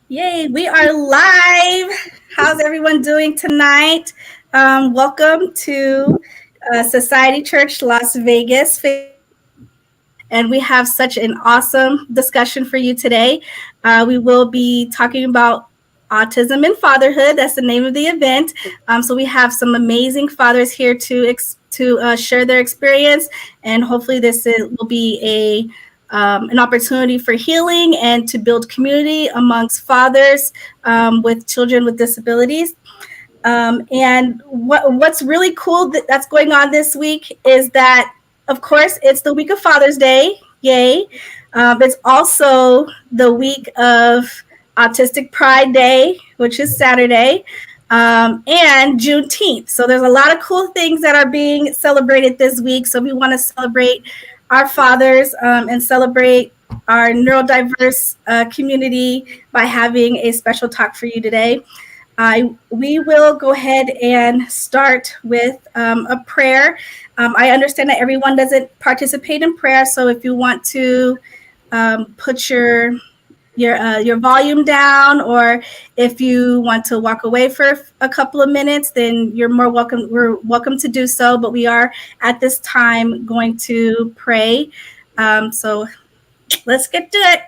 Yay, we are live. How's everyone doing tonight? Welcome to Society Church Las Vegas. And we have such an awesome discussion for you today. We will be talking about autism and fatherhood. That's the name of the event. So we have some amazing fathers here to share their experience, and hopefully will be an opportunity for healing and to build community amongst fathers with children with disabilities. And what's really cool that's going on this week is that, of course, it's the week of Father's Day. Yay. It's also the week of Autistic Pride Day, which is Saturday, and Juneteenth. So there's a lot of cool things that are being celebrated this week. So we want to celebrate our fathers and celebrate our neurodiverse community by having a special talk for you today. We will go ahead and start with a prayer. I understand that everyone doesn't participate in prayer, so if you want to put your volume down, or if you want to walk away for a couple of minutes, then you're more welcome. We're welcome to do so, but we are at this time going to pray. So let's get to it.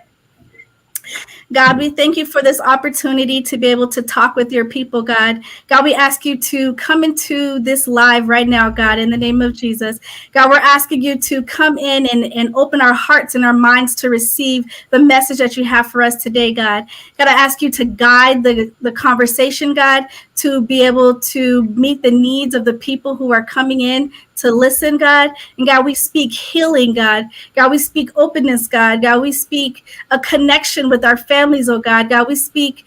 God, we thank you for this opportunity to be able to talk with your people, God. God, we ask you to come into this live right now, God, in the name of Jesus. God, we're asking you to come in and open our hearts and our minds to receive the message that you have for us today, God. God, I ask you to guide the conversation, God, to be able to meet the needs of the people who are coming in to listen, God. And God, we speak healing, God. God, we speak openness, God. God, we speak a connection with our families, oh God. God, we speak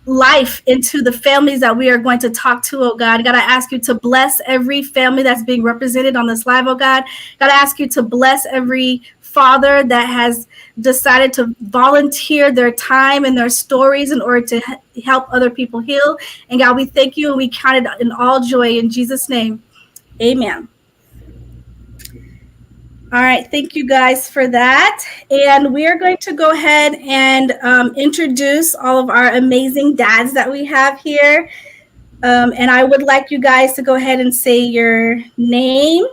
life into the families that we are going to talk to, oh God. God, I ask you to bless every family that's being represented on this live, oh God. God, I ask you to bless every father that has decided to volunteer their time and their stories in order to help other people heal. And God, we thank you and we count it in all joy in Jesus' name. Amen. All right, thank you guys for that. And we are going to go ahead and introduce all of our amazing dads that we have here. And I would like you guys to go ahead and say your name,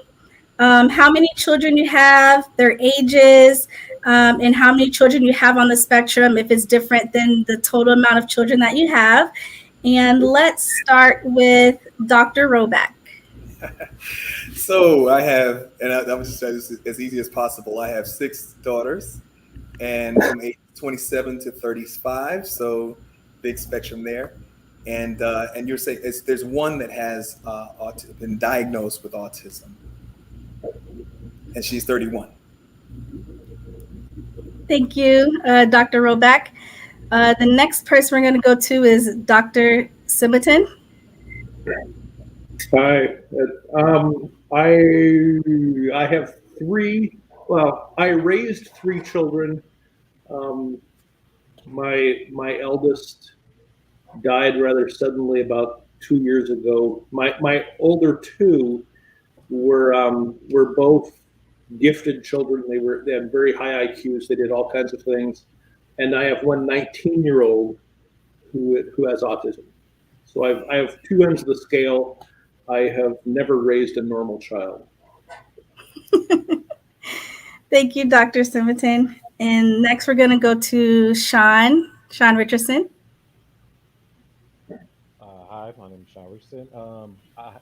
how many children you have, their ages, and how many children you have on the spectrum, if it's different than the total amount of children that you have. And let's start with Dr. Roback. So I have, and I'm just trying to as easy as possible. I have 6 daughters, and from age 27 to 35, so big spectrum there. And you're saying there's one that has been diagnosed with autism, and she's 31. Thank you, Dr. Roback. The next person we're going to go to is Dr. Simonton. Hi. I have 3. Well, I raised 3 children. My eldest died rather suddenly about 2 years ago. My older 2 were both gifted children. They had very high IQs. They did all kinds of things. And I have one 19-year-old who has autism. So I have 2 ends of the scale. I have never raised a normal child. Thank you, Dr. Simonton. And next we're going to go to Sean Richardson. Hi, my name is Sean Richardson.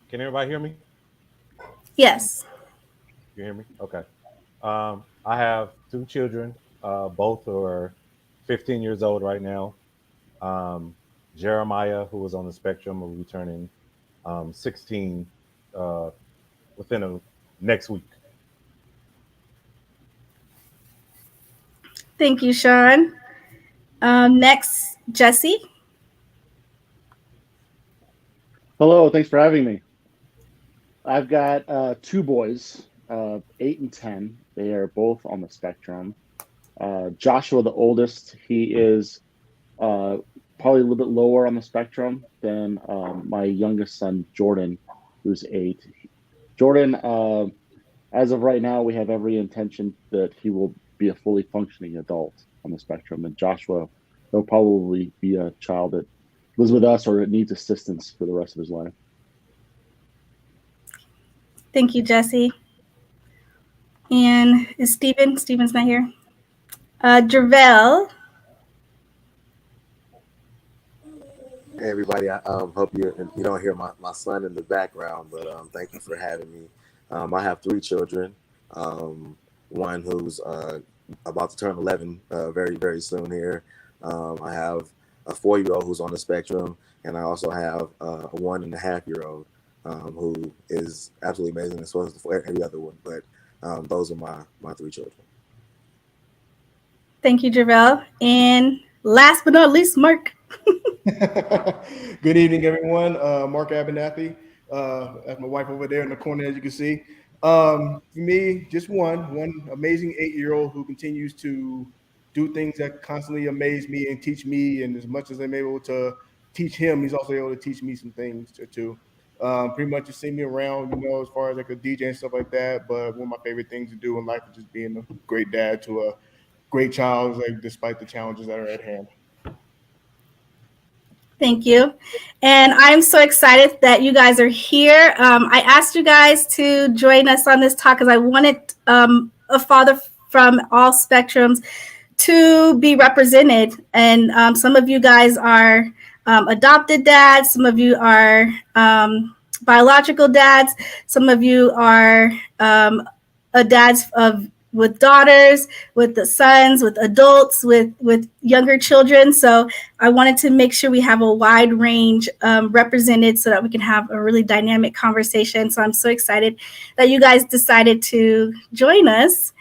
Can everybody hear me? Yes. You hear me? Okay. I have 2 children. Both are 15 years old right now. Jeremiah, who was on the spectrum, will be turning 16 within the next week. Thank you, Sean. Next, Jesse. Hello, thanks for having me. I've got 2 boys, 8 and 10. They are both on the spectrum. Joshua, the oldest, he is probably a little bit lower on the spectrum than my youngest son, Jordan, who's 8. Jordan, as of right now, we have every intention that he will be a fully functioning adult on the spectrum. And Joshua, he'll probably be a child that lives with us or needs assistance for the rest of his life. Thank you, Jesse. And is Steven? Steven's not here. Jervell. Hey everybody, I hope you don't hear my son in the background, but thank you for having me. I have three children. One who's about to turn 11 very, very soon here. I have a 4-year-old who's on the spectrum, and I also have a 1.5-year-old who is absolutely amazing, as well as every other one. But those are my three children. Thank you, Jervell. And last but not least, Mark. Good evening, everyone. Mark Abernathy. That's my wife over there in the corner, as you can see. For me, just one amazing 8-year-old who continues to do things that constantly amaze me and teach me. And as much as I'm able to teach him, he's also able to teach me some things too. Pretty much just see me around, as far as like a DJ and stuff like that. But one of my favorite things to do in life is just being a great dad to a great child, like despite the challenges that are at hand. Thank you. And I'm so excited that you guys are here. I asked you guys to join us on this talk because I wanted a father from all spectrums to be represented. And some of you guys are adopted dads. Some of you are biological dads. Some of you are dads with daughters, with the sons, with adults, with younger children. So I wanted to make sure we have a wide range represented so that we can have a really dynamic conversation. So I'm so excited that you guys decided to join us.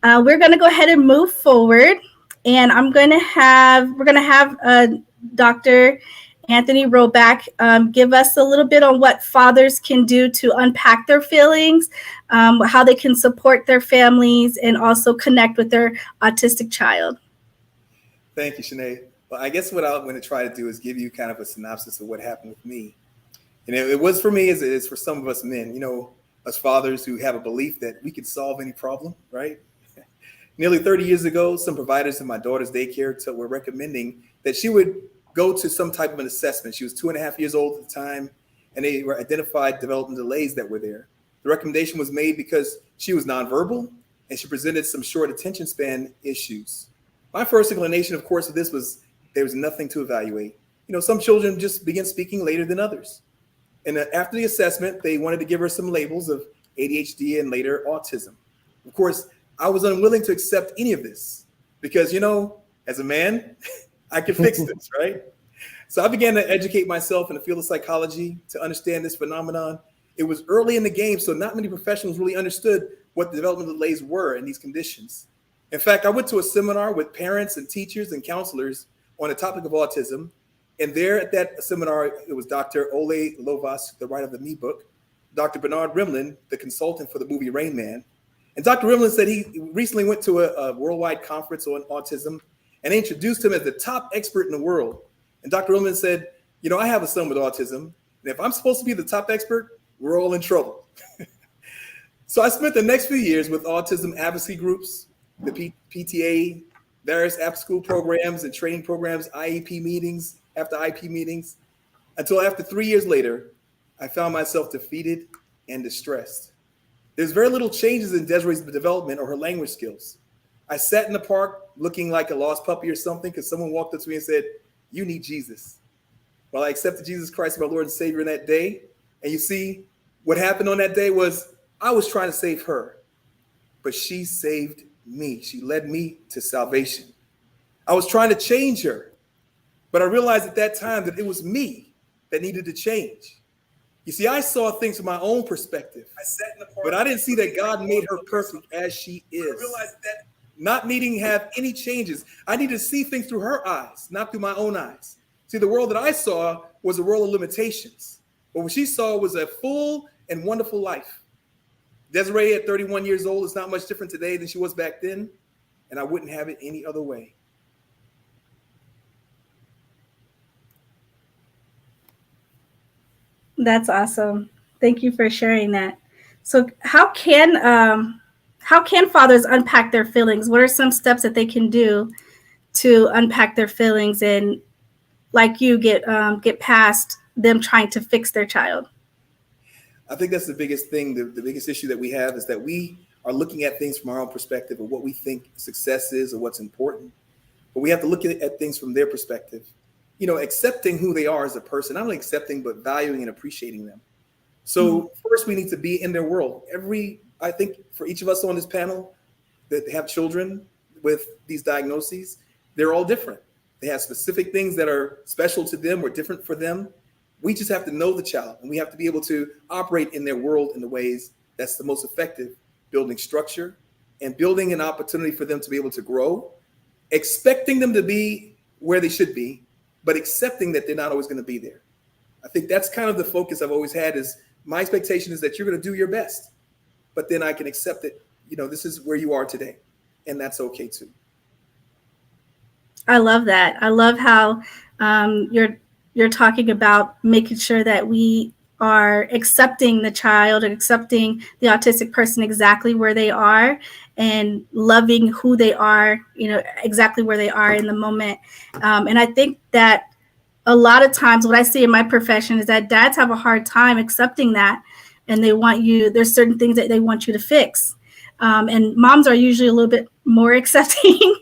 We're going to go ahead and move forward, and we're going to have Dr. Anthony Roback give us a little bit on what fathers can do to unpack their feelings, how they can support their families, and also connect with their autistic child. Thank you, Shanae. Well, I guess what I'm going to try to do is give you kind of a synopsis of what happened with me. And it was for me as it is for some of us men, us fathers who have a belief that we can solve any problem, right? Nearly 30 years ago, some providers in my daughter's daycare were recommending that she would go to some type of an assessment. She was 2.5 years old at the time, and they were identified development delays that were there. The recommendation was made because she was nonverbal and she presented some short attention span issues. My first inclination, of course, of this was there was nothing to evaluate. Some children just begin speaking later than others. And after the assessment, they wanted to give her some labels of ADHD and later autism. Of course, I was unwilling to accept any of this because, as a man, I can fix this, right? So I began to educate myself in the field of psychology to understand this phenomenon. It was early in the game, so not many professionals really understood what the developmental delays were in these conditions. In fact, I went to a seminar with parents and teachers and counselors on the topic of autism. And there at that seminar, it was Dr. Ole Lovas, the writer of the Me book, Dr. Bernard Rimland, the consultant for the movie Rain Man. And Dr. Rimland said he recently went to a worldwide conference on autism, and they introduced him as the top expert in the world. And Dr. Rimland said, I have a son with autism, and if I'm supposed to be the top expert, we're all in trouble. So I spent the next few years with autism advocacy groups, the PTA, various after-school programs and training programs, IEP meetings after IEP meetings, until after 3 years later, I found myself defeated and distressed. There's very little changes in Desiree's development or her language skills. I sat in the park looking like a lost puppy or something because someone walked up to me and said, "You need Jesus." Well, I accepted Jesus Christ as my Lord and Savior in that day. And you see, what happened on that day was I was trying to save her, but she saved me. She led me to salvation. I was trying to change her, but I realized at that time that it was me that needed to change. You see, I saw things from my own perspective, but I didn't see that God made her perfect as she is. Not needing to have any changes. I needed to see things through her eyes, not through my own eyes. See, the world that I saw was a world of limitations, but what she saw was a full and wonderful life. Desiree at 31 years old is not much different today than she was back then, and I wouldn't have it any other way. That's awesome. Thank you for sharing that. So how can how can fathers unpack their feelings? What are some steps that they can do to unpack their feelings and, like you, get past them trying to fix their child? I think that's the biggest thing. The biggest issue that we have is that we are looking at things from our own perspective of what we think success is or what's important. But we have to look at things from their perspective. Accepting who they are as a person, not only accepting, but valuing and appreciating them. So first, we need to be in their world. I think for each of us on this panel that have children with these diagnoses, they're all different. They have specific things that are special to them or different for them. We just have to know the child, and we have to be able to operate in their world in the ways that's the most effective, building structure and building an opportunity for them to be able to grow, expecting them to be where they should be, but accepting that they're not always going to be there. I think that's kind of the focus I've always had. Is my expectation is that you're going to do your best, but then I can accept that, this is where you are today, and that's okay too. I love that. I love how you're talking about making sure that we are accepting the child and accepting the autistic person exactly where they are and loving who they are, exactly where they are in the moment. And I think that a lot of times what I see in my profession is that dads have a hard time accepting that, and there's certain things that they want you to fix. And moms are usually a little bit more accepting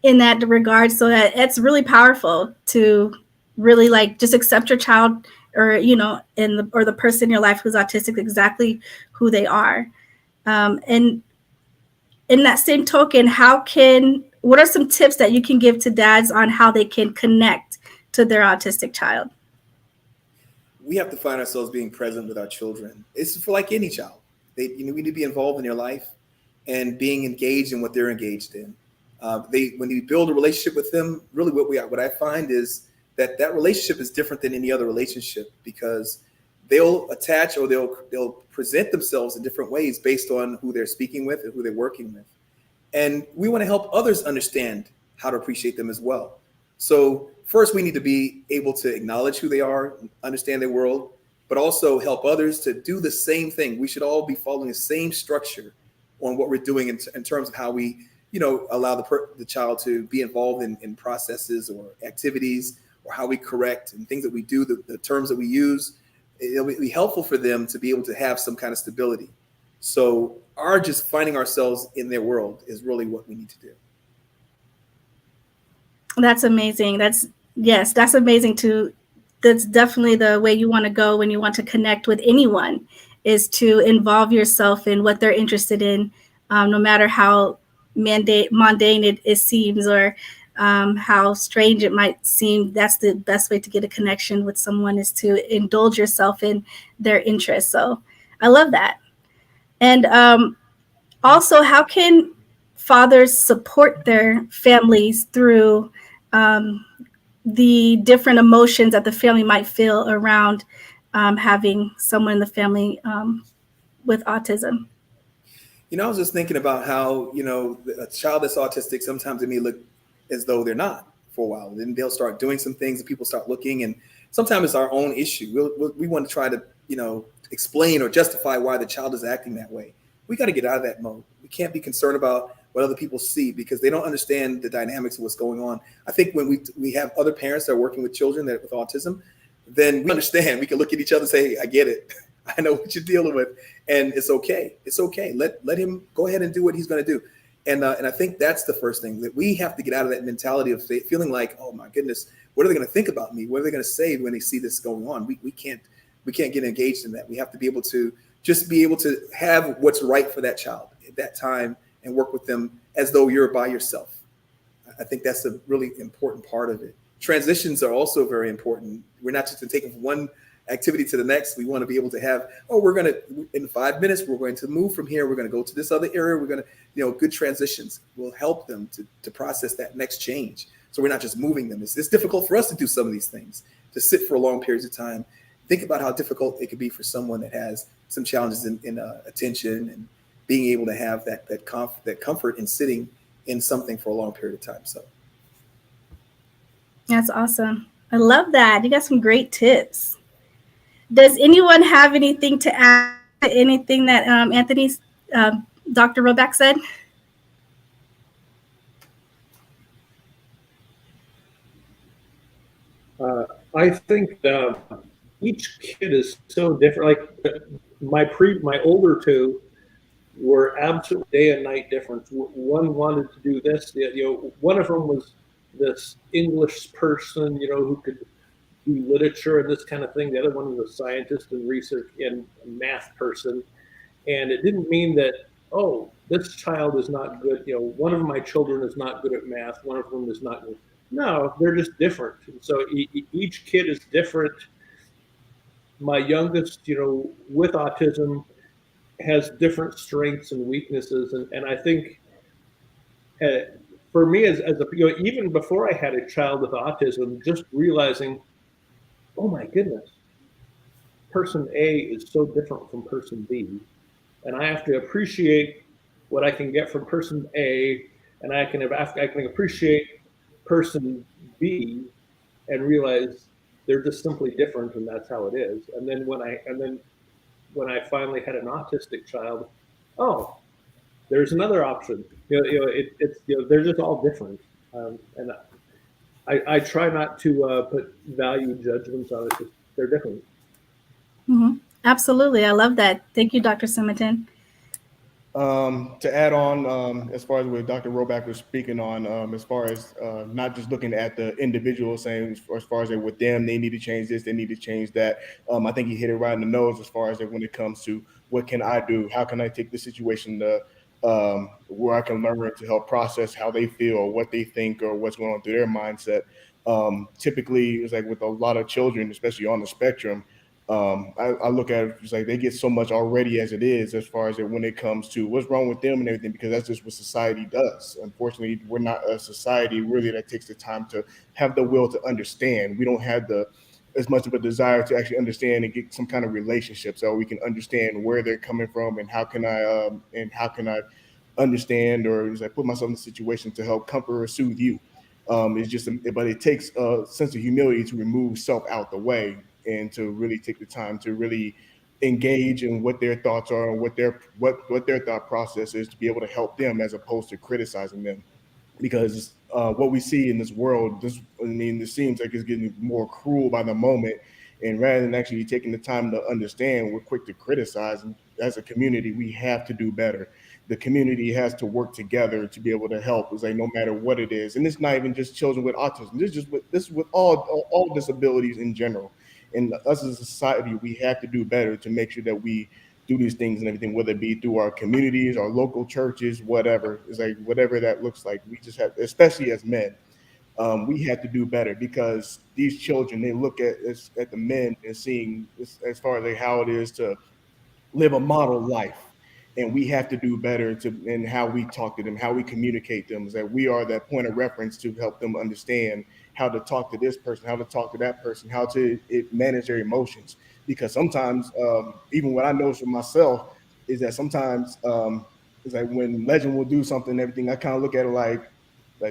in that regard. So that it's really powerful to really just accept your child, or, or the person in your life who's autistic exactly who they are. And in that same token, what are some tips that you can give to dads on how they can connect to their autistic child? We have to find ourselves being present with our children. It's for like any child. We need to be involved in their life and being engaged in what they're engaged in. When you build a relationship with them, really what I find is that relationship is different than any other relationship, because they'll attach or they'll present themselves in different ways based on who they're speaking with and who they're working with. And we want to help others understand how to appreciate them as well. So first, we need to be able to acknowledge who they are, understand their world, but also help others to do the same thing. We should all be following the same structure on what we're doing in terms of how we, allow the child to be involved in processes or activities, or how we correct and things that we do, the terms that we use. It'll be helpful for them to be able to have some kind of stability. So our just finding ourselves in their world is really what we need to do. That's amazing. That's amazing too. That's definitely the way you want to go when you want to connect with anyone, is to involve yourself in what they're interested in, no matter how mundane it seems, or how strange it might seem. That's the best way to get a connection with someone, is to indulge yourself in their interests. So I love that. And also, how can fathers support their families through the different emotions that the family might feel around having someone in the family with autism? I was just thinking about how, a child that's autistic, sometimes it may look as though they're not for a while. Then they'll start doing some things and people start looking, and sometimes it's our own issue. We want to try to, explain or justify why the child is acting that way. We got to get out of that mode. We can't be concerned about what other people see, because they don't understand the dynamics of what's going on. I think when we have other parents that are working with children with autism, then we understand. We can look at each other and say, hey, I get it. I know what you're dealing with, and it's okay. It's okay. Let him go ahead and do what he's going to do. And I think that's the first thing, that we have to get out of that mentality of feeling like, oh my goodness, what are they going to think about me? What are they going to say when they see this going on? We can't get engaged in that. We have to be able to just be able to have what's right for that child at that time and work with them as though you're by yourself. I think that's a really important part of it. Transitions are also very important. We're not just taking from one activity to the next. We want to be able to have, we're going to, in 5 minutes, we're going to move from here. We're going to go to this other area. We're going to, good transitions will help them to process that next change. So we're not just moving them. It's difficult for us to do some of these things, to sit for long periods of time. Think about how difficult it could be for someone that has some challenges in attention, and being able to have that comfort in sitting in something for a long period of time. So that's awesome. I love that. You got some great tips. Does anyone have anything to add anything that Dr. Roback said? I think each kid is so different. Like my older two were absolutely day and night difference. One wanted to do this. One of them was this English person, who could do literature and this kind of thing. The other one was a scientist and research and math person. And it didn't mean that, oh, this child is not good. One of my children is not good at math. One of them is not good. No, they're just different. So each kid is different. My youngest, with autism, has different strengths and weaknesses. And I think for me, as a, even before I had a child with autism, just realizing, oh my goodness, person A is so different from person B. And I have to appreciate what I can get from person A, and I can appreciate person B, and realize they're just simply different, and that's how it is. And then when I finally had an autistic child, oh, there's another option. They're just all different, and I try not to put value judgments on it. They're different. Mm-hmm. Absolutely. I love that. Thank you, Dr. Simonton. To add on, as far as what Dr. Roback was speaking on, as far as not just looking at the individual, saying as far as with them, they need to change this, they need to change that. I think he hit it right in the nose as far as when it comes to what can I do? How can I take the situation to where I can learn to help process how they feel, or what they think, or what's going on through their mindset. Typically, it's like with a lot of children, especially on the spectrum, I look at it just like they get so much already as it is, as far as when it comes to what's wrong with them and everything, because that's just what society does. Unfortunately, we're not a society really that takes the time to have the will to understand. We don't have as much of a desire to actually understand and get some kind of relationship, so we can understand where they're coming from and how can I understand, or just like put myself in a situation to help comfort or soothe you. But it takes a sense of humility to remove self out the way, and to really take the time to really engage in what their thoughts are and what their thought process is, to be able to help them as opposed to criticizing them. Because what we see in this world, this seems like it's getting more cruel by the moment. And rather than actually taking the time to understand, we're quick to criticize. And as a community, we have to do better. The community has to work together to be able to help. It's like no matter what it is, and it's not even just children with autism. This is with all disabilities in general. And us as a society, we have to do better to make sure that we do these things and everything, whether it be through our communities, our local churches, whatever. It's like whatever that looks like. We just have, especially as men, we have to do better, because these children, they look at the men and seeing as far as how it is to live a model life. And we have to do better in how we talk to them, how we communicate them, is that we are that point of reference to help them understand how to talk to this person, how to talk to that person, how to manage their emotions. Because sometimes, even what I know for myself is that sometimes it's like when Legend will do something and everything, I kind of look at it like,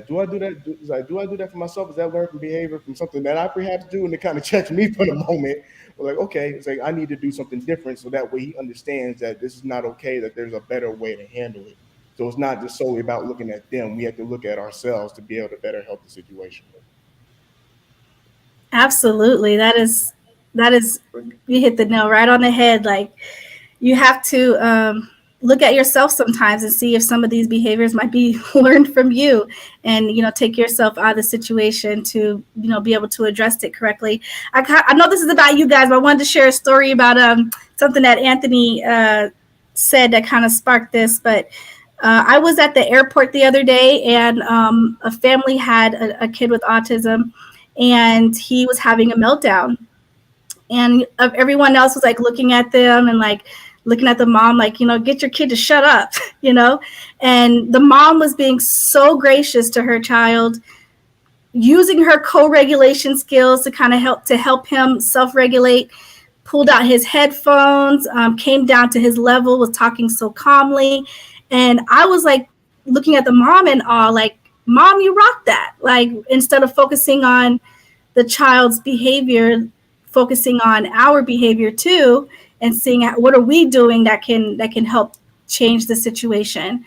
do I do that? Do I do that for myself? Is that learned from behavior from something that I perhaps do? And it kind of checks me for the moment. Like, okay, it's like I need to do something different, so that way he understands that this is not okay, that there's a better way to handle it. So it's not just solely about looking at them. We have to look at ourselves to be able to better help the situation. Absolutely. That is, you hit the nail right on the head. Like, you have to look at yourself sometimes and see if some of these behaviors might be learned from you, and take yourself out of the situation to be able to address it correctly. I know this is about you guys, but I wanted to share a story about something that Anthony said that kind of sparked this. But I was at the airport the other day, and a family had a kid with autism, and he was having a meltdown, and everyone else was like looking at them and like looking at the mom, like, get your kid to shut up, and the mom was being so gracious to her child, using her co-regulation skills to kind of help him self-regulate, pulled out his headphones, came down to his level, was talking so calmly. And I was like looking at the mom in awe, like, Mom, you rock that. Like, instead of focusing on the child's behavior, focusing on our behavior too, and seeing what are we doing that can help change the situation.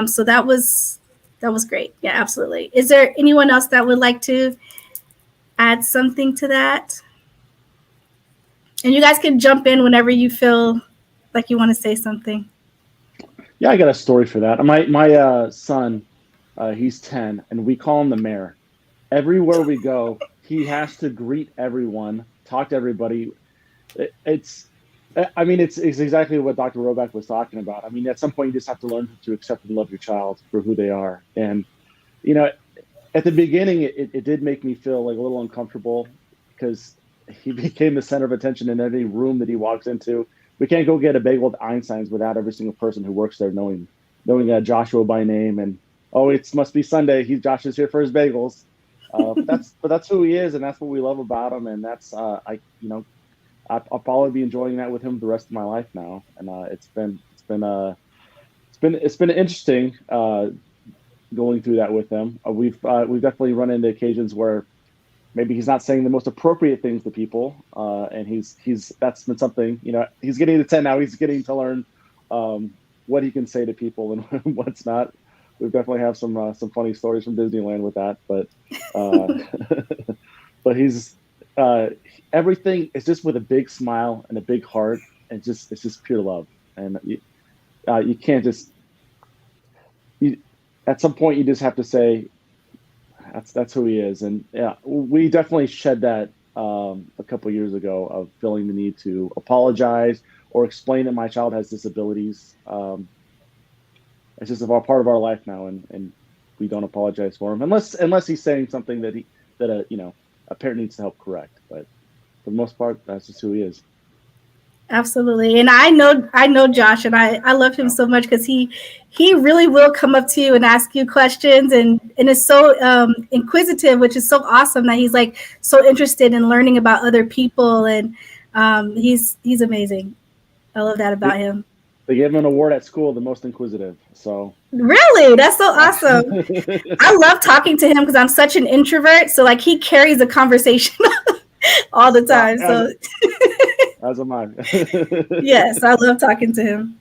So that was great. Yeah, absolutely. Is there anyone else that would like to add something to that? And you guys can jump in whenever you feel like you want to say something. Yeah, I got a story for that. My son, he's 10, and we call him the mayor. Everywhere we go, he has to greet everyone, talk to everybody. It's exactly what Dr. Roback was talking about. I mean, at some point, you just have to learn to accept and love your child for who they are. And, you know, at the beginning, it did make me feel like a little uncomfortable because he became the center of attention in every room that he walks into. We can't go get a bagel at Einstein's without every single person who works there knowing Joshua by name, and it must be Sunday. Josh is here for his bagels. But that's who he is, and that's what we love about him, and that's I'll probably be enjoying that with him the rest of my life now. And it's been interesting going through that with him. We've definitely run into occasions where maybe he's not saying the most appropriate things to people, and that's been something. He's getting to 10 now. He's getting to learn what he can say to people and what's not. We definitely have some funny stories from Disneyland with that, but but he's everything is just with a big smile and a big heart, and it's just pure love. And you can't just at some point you just have to say that's who he is. And yeah, we definitely shed that a couple of years ago of feeling the need to apologize or explain that my child has disabilities. It's just a part of our life now, and we don't apologize for him unless he's saying something that a parent needs to help correct. But for the most part, that's just who he is. Absolutely. And I know Josh, and I love him so much because he really will come up to you and ask you questions, and is so inquisitive, which is so awesome that he's like so interested in learning about other people, and he's amazing. I love that about him. They gave him an award at school, the most inquisitive. So really, that's so awesome. I love talking to him because I'm such an introvert. So like he carries a conversation all the time. So as am I. Yes, I love talking to him.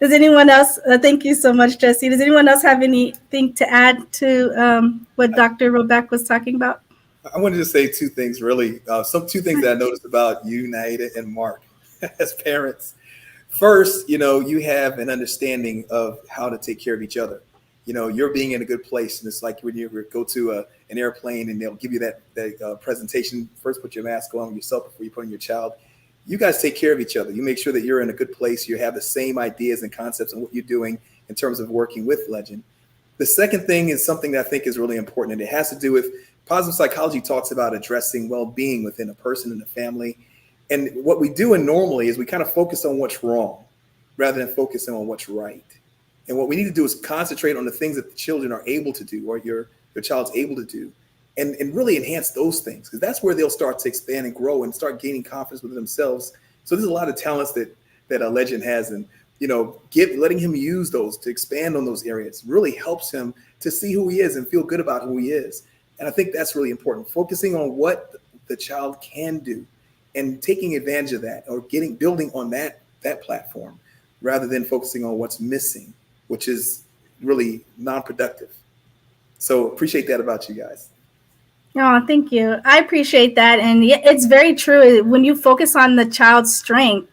Does anyone else? Thank you so much, Jesse. Does anyone else have anything to add to what Dr. Roback was talking about? I wanted to say two things, really. Two things that I noticed about you, Nyetta, and Mark as parents. First, you have an understanding of how to take care of each other. You're being in a good place. And it's like when you go to an airplane and they'll give you that presentation, first put your mask on yourself before you put on your child. You guys take care of each other. You make sure that you're in a good place. You have the same ideas and concepts on what you're doing in terms of working with Legend. The second thing is something that I think is really important, and it has to do with positive psychology. Talks about addressing well-being within a person and a family. And what we do normally is we kind of focus on what's wrong rather than focusing on what's right. And what we need to do is concentrate on the things that the children are able to do, or your child's able to do, and really enhance those things, because that's where they'll start to expand and grow and start gaining confidence within themselves. So there's a lot of talents that a Legend has, and letting him use those to expand on those areas really helps him to see who he is and feel good about who he is. And I think that's really important, focusing on what the child can do and taking advantage of that, or building on that platform, rather than focusing on what's missing, which is really non-productive. So appreciate that about you guys. Oh, thank you. I appreciate that. And it's very true. When you focus on the child's strength,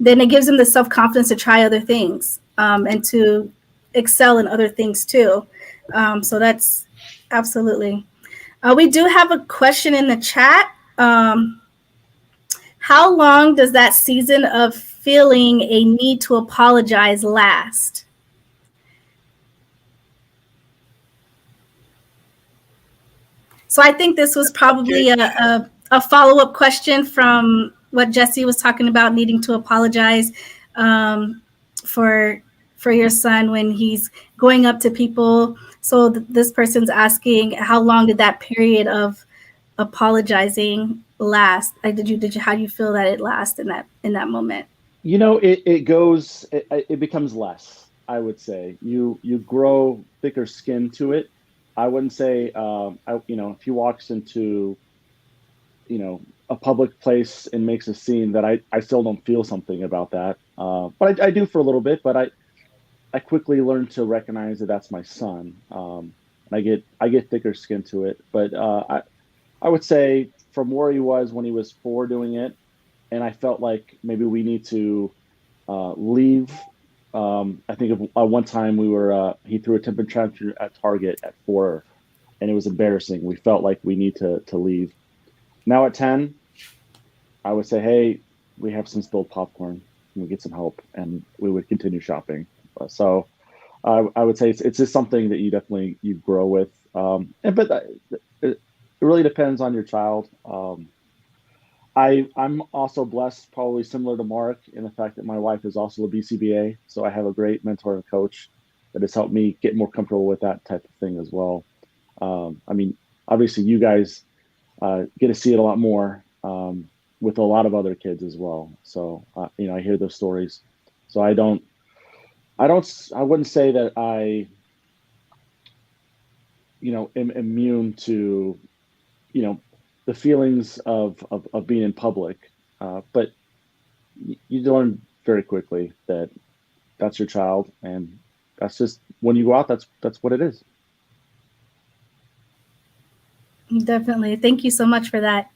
then it gives them the self-confidence to try other things and to excel in other things too. So that's absolutely. We do have a question in the chat. How long does that season of feeling a need to apologize last? So I think this was probably a follow-up question from what Jesse was talking about, needing to apologize for your son when he's going up to people. So this person's asking, how long did that period of apologizing last? How do you feel that it lasts in that moment? It becomes less, I would say. You grow thicker skin to it. I wouldn't say, if he walks into, a public place and makes a scene, that I still don't feel something about that. But I do for a little bit, but I quickly learned to recognize that that's my son. And I get thicker skin to it. But I would say from where he was when he was 4 doing it, and I felt like maybe we need to leave. I think of one time he threw a temper tantrum at Target at 4, and it was embarrassing. We felt like we need to leave. Now at 10, I would say, hey, we have some spilled popcorn. Can we get some help? And we would continue shopping. So I would say it's just something that you grow with. But it really depends on your child. I'm also blessed, probably similar to Mark, in the fact that my wife is also a BCBA. So I have a great mentor and coach that has helped me get more comfortable with that type of thing as well. I mean, obviously, you guys get to see it a lot more with a lot of other kids as well. So I hear those stories. So I wouldn't say that I am immune to the feelings of being in public, but you learn very quickly that that's your child, and that's just when you go out. That's what it is. Definitely. Thank you so much for that.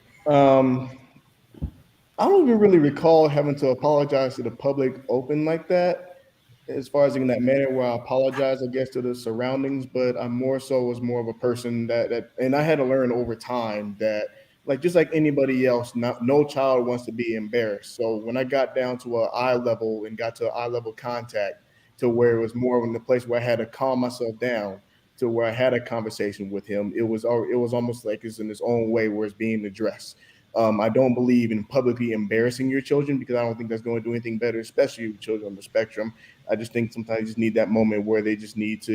I don't even really recall having to apologize to the public open like that, as far as in that manner where I apologize, I guess, to the surroundings. But I more so was more of a person and I had to learn over time that, like, just like anybody else, no child wants to be embarrassed. So when I got down to an eye level and got to eye level contact, to where it was more in the place where I had to calm myself down, to where I had a conversation with him, it was almost like it's in its own way where it's being addressed. I don't believe in publicly embarrassing your children, because I don't think that's going to do anything better, especially with children on the spectrum. I just think sometimes you just need that moment where they just need to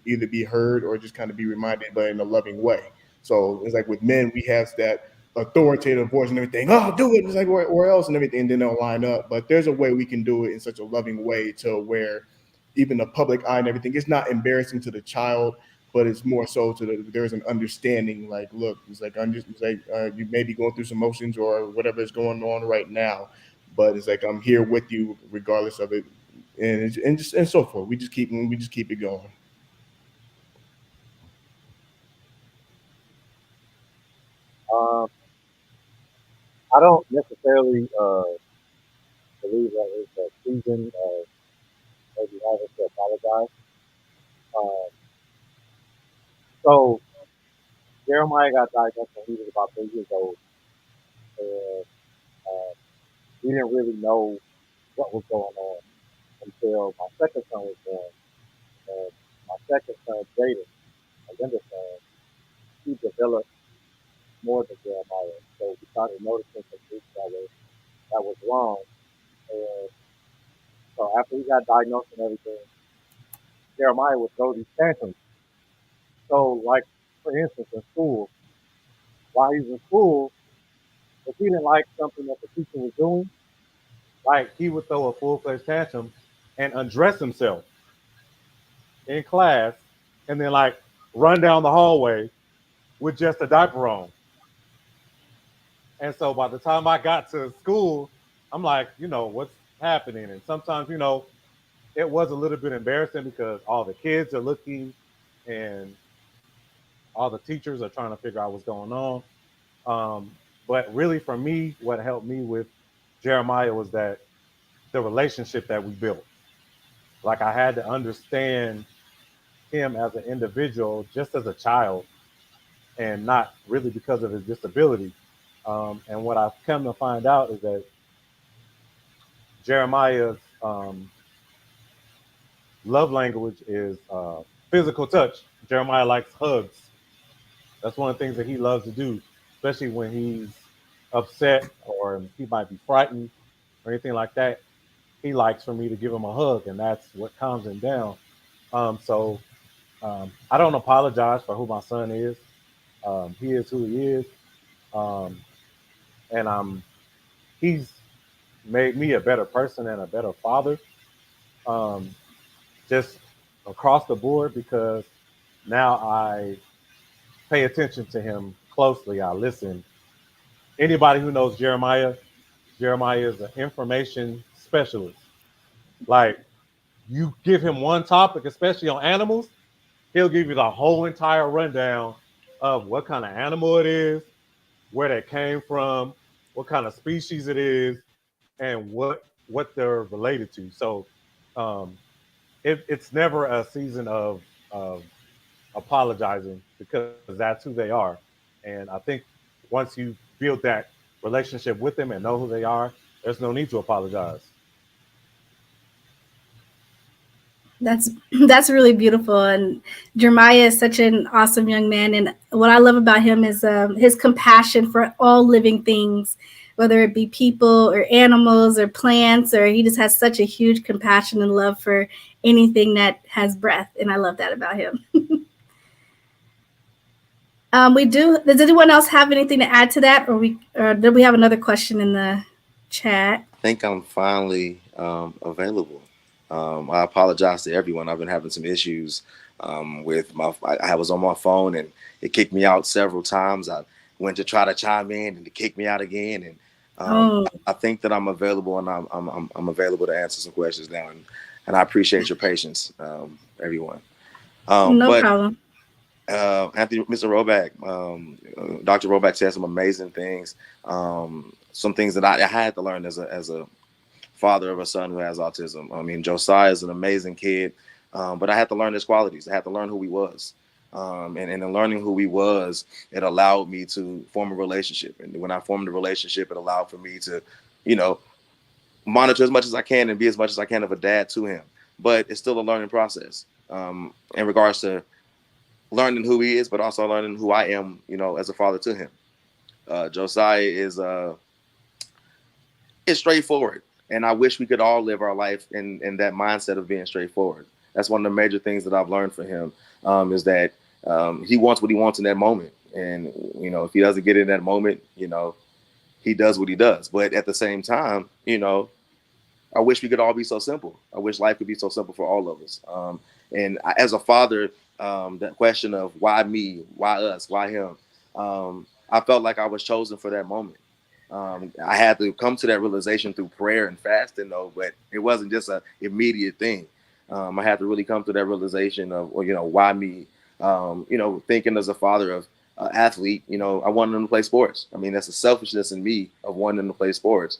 either be heard or just kind of be reminded, but in a loving way. So it's like with men, we have that authoritative voice and everything. Oh, do it! It's like or else and everything, and then they'll line up. But there's a way we can do it in such a loving way to where even the public eye and everything, it's not embarrassing to the child, but it's more so there's an understanding. Like, look, it's like you may be going through some emotions or whatever is going on right now, but it's like I'm here with you regardless of it, and so forth. We just keep it going. I don't necessarily believe that it's a season of maybe having to apologize. Um, so Jeremiah got diagnosed when he was about 3 years old, and uh, we didn't really know what was going on until my second son was born. And my second son, Jaden, my younger son, he developed more than Jeremiah. So we started noticing some things that was wrong. And so after he got diagnosed and everything, Jeremiah would throw these tantrums. So, like, for instance, in school, while he was in school, if he didn't like something that the teacher was doing, like, he would throw a full-fledged tantrum and undress himself in class, and then, like, run down the hallway with just a diaper on. And so by the time I got to school, I'm like, what's happening? And sometimes, it was a little bit embarrassing because all the kids are looking and all the teachers are trying to figure out what's going on. But really, for me, what helped me with Jeremiah was that the relationship that we built. Like, I had to understand him as an individual, just as a child, and not really because of his disability. And what I've come to find out is that Jeremiah's love language is physical touch. Jeremiah likes hugs. That's one of the things that he loves to do, especially when he's upset or he might be frightened or anything like that. He likes for me to give him a hug, and that's what calms him down. So I don't apologize for who my son is. He is who he is, um, and he's made me a better person and a better father, just across the board, because now I pay attention to him closely. I listen, Anybody who knows Jeremiah, Jeremiah is an information specialist. Like, you give him one topic, especially on animals, he'll give you the whole entire rundown of what kind of animal it is, where they came from, what kind of species it is, and what they're related to. So um, it's never a season of apologizing because that's who they are. And I think once you build that relationship with them and know who they are, there's no need to apologize. That's that's really beautiful, and Jeremiah is such an awesome young man. And what I love about him is his compassion for all living things, whether it be people or animals or plants, or he just has such a huge compassion and love for anything that has breath. And I love that about him. We do. Does anyone else have anything to add to that, or did we have another question in the chat? I think I'm finally available. I apologize to everyone. I've been having some issues with my. I was on my phone and it kicked me out several times. I went to try to chime in and it kicked me out again. And Oh, I think that I'm available and I'm available to answer some questions now. And I appreciate your patience, everyone. no But problem. Anthony, Mr. Roback, Dr. Roback said some amazing things. Some things that I had to learn as a father of a son who has autism. I mean, Josiah is an amazing kid, but I had to learn his qualities. I had to learn who he was. And in learning who he was, it allowed me to form a relationship. And when I formed a relationship, it allowed for me to, you know, monitor as much as I can and be as much as I can of a dad to him. But it's still a learning process in regards to learning who he is, but also learning who I am, you know, as a father to him. Josiah is straightforward, and I wish we could all live our life in that mindset of being straightforward. That's one of the major things that I've learned from him is that he wants what he wants in that moment, and you know, if he doesn't get in that moment, you know, he does what he does. But at the same time, you know, I wish we could all be so simple. I wish life could be so simple for all of us. As a father, that question of why me, why us, why him, I felt like I was chosen for that moment. I had to come to that realization through prayer and fasting, though, but it wasn't just an immediate thing. I had to really come to that realization of, well, you know, why me? You know, thinking as a father of athlete, you know, I wanted them to play sports. I mean, that's a selfishness in me of wanting them to play sports.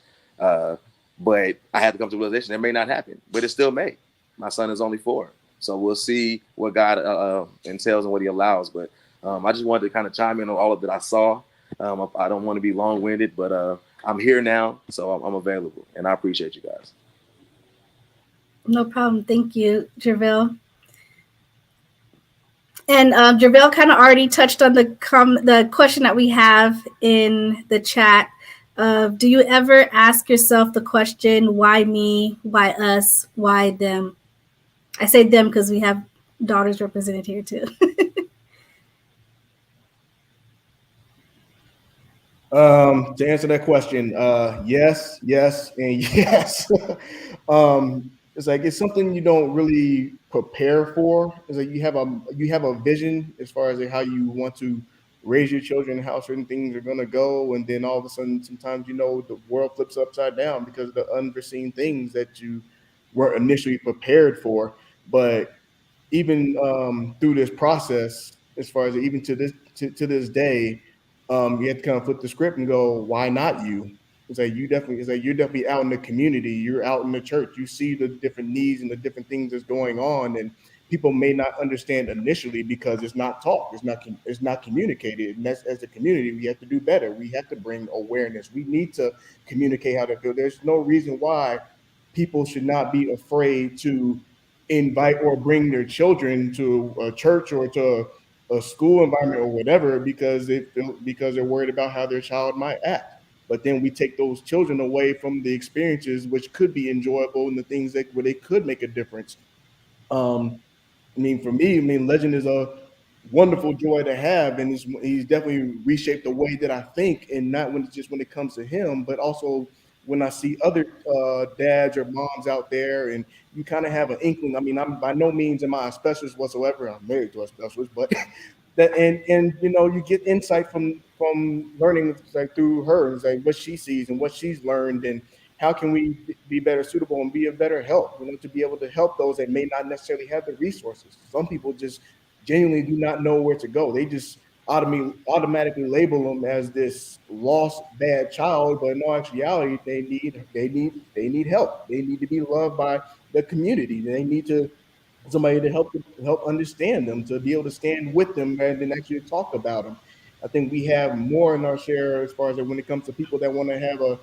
But I had to come to the realization it may not happen, but it still may. My son is only 4. So we'll see what God entails and what he allows. But I just wanted to kind of chime in on all of that I saw. I don't want to be long-winded, but I'm here now, so I'm available. And I appreciate you guys. No problem. Thank you, Javale. And Javale kind of already touched on the question that we have in the chat. Do you ever ask yourself the question, why me, why us, why them? I say them because we have daughters represented here too. To answer that question, yes, yes, and yes. It's like it's something you don't really prepare for. It's like you have a vision as far as like how you want to raise your children, how certain things are gonna go, and then all of a sudden, sometimes you know the world flips upside down because of the unforeseen things that you weren't initially prepared for. But even through this process, as far as even to this day, you have to kind of flip the script and go, why not you? It's like you're definitely out in the community, you're out in the church, you see the different needs and the different things that's going on, and people may not understand initially because it's not taught, it's not communicated, and that's as a community we have to do better. We have to bring awareness. We need to communicate how to feel. There's no reason why people should not be afraid to invite or bring their children to a church or to a school environment or whatever because they're worried about how their child might act. But then we take those children away from the experiences which could be enjoyable and the things that where they could make a difference. I mean, for me, I mean, Legend is a wonderful joy to have, and he's definitely reshaped the way that I think, and not when it comes to him, but also when I see other dads or moms out there, and you kind of have an inkling. I mean, I'm by no means am I a specialist whatsoever. I'm married to a specialist, but that, and you know, you get insight from learning like through her, it's like what she sees and what she's learned, and how can we be better suitable and be a better help, you know, to be able to help those that may not necessarily have the resources. Some people just genuinely do not know where to go. They just automatically label them as this lost bad child, but in all actuality, they need help. They need to be loved by the community. They need to somebody to help understand them, to be able to stand with them rather than actually talk about them. I think we have more in our share as far as when it comes to people that want to have a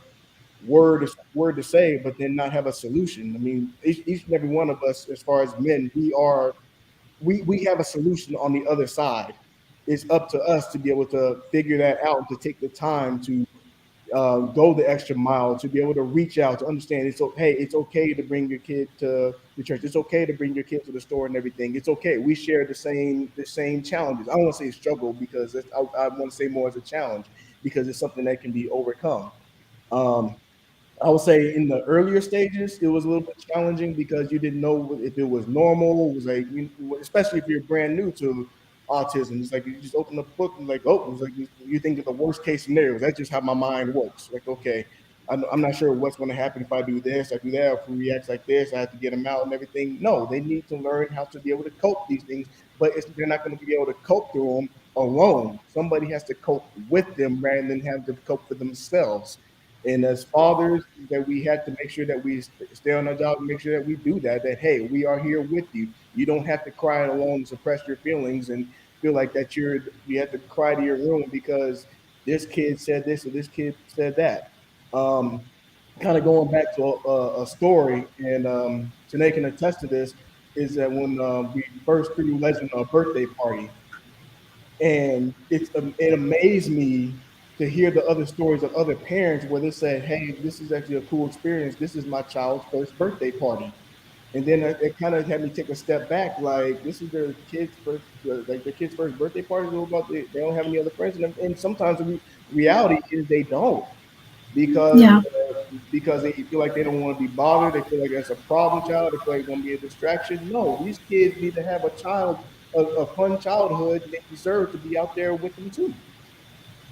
word to say, but then not have a solution. I mean, each and every one of us, as far as men, we have a solution on the other side. It's up to us to be able to figure that out, to take the time to go the extra mile, to be able to reach out, to understand it's okay to bring your kid to the church. It's okay to bring your kid to the store and everything. It's okay. We share the same challenges. I don't want to say struggle, because I want to say more as a challenge, because it's something that can be overcome. Um, I would say in the earlier stages, it was a little bit challenging because you didn't know if it was normal. It was like, especially if you're brand new to autism, it's like you just open the book and like, oh, it's like you think of the worst case scenarios. That's just how my mind works. Like, okay, I'm not sure what's going to happen if I do this, I do that. If he reacts like this, I have to get him out and everything. No, they need to learn how to be able to cope these things, but they're not going to be able to cope through them alone. Somebody has to cope with them rather than have to cope for themselves. And as fathers, that we had to make sure that we stay on our job and make sure that we do that. That hey, we are here with you. You don't have to cry alone and suppress your feelings and feel like that you have to cry to your room because this kid said this or this kid said that. Um, Kind of going back to a story, and Janae can attest to this, is that when we first threw Legend a birthday party, and it amazed me to hear the other stories of other parents where they said, "Hey, this is actually a cool experience. This is my child's first birthday party." And then it kind of had me take a step back, like this is their kid's first, like their kid's first birthday party. They don't have any other friends, and sometimes the reality is they don't, because Yeah. because they feel like they don't want to be bothered. They feel like that's a problem child. They feel like it's going to be a distraction. No, these kids need to have a fun childhood. And they deserve to be out there with them too.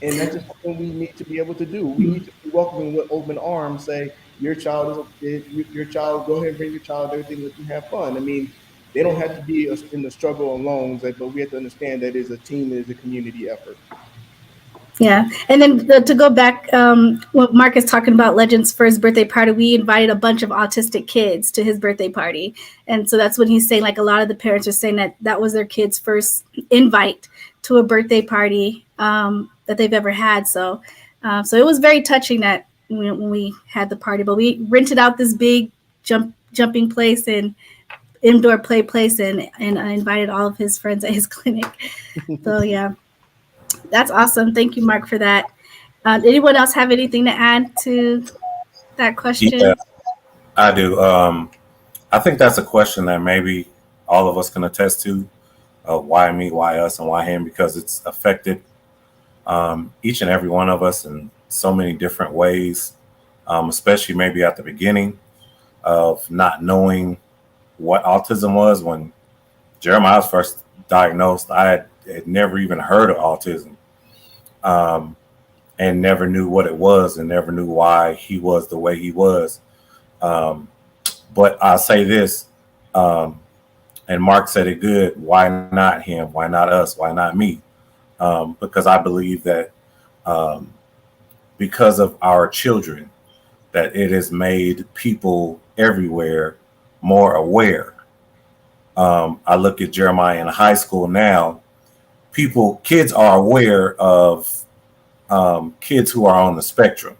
And that's just something we need to be able to do. We need to be welcoming with open arms. Say your child is your child. Go ahead and bring your child. Everything, let them have fun. I mean, they don't have to be in the struggle alone. But we have to understand that it's a team, it is a community effort. Yeah. And then to go back, what Mark is talking about, Legend's first birthday party, we invited a bunch of autistic kids to his birthday party. And so that's what he's saying. Like a lot of the parents are saying that was their kid's first invite to a birthday party that they've ever had. So it was very touching that when we had the party. But we rented out this big jumping place and indoor play place, and I invited all of his friends at his clinic. So yeah. That's awesome. Thank you, Mark, for that. Anyone else have anything to add to that question? Yeah, I do. I think that's a question that maybe all of us can attest to. Why me, why us, and why him? Because it's affected each and every one of us in so many different ways, especially maybe at the beginning of not knowing what autism was. When Jeremiah was first diagnosed, I had never even heard of autism, and never knew what it was and never knew why he was the way he was. But I'll say this, and Mark said it good, why not him? Why not us? Why not me? Because I believe that because of our children, that it has made people everywhere more aware. I look at Jeremiah in high school now, kids are aware of kids who are on the spectrum.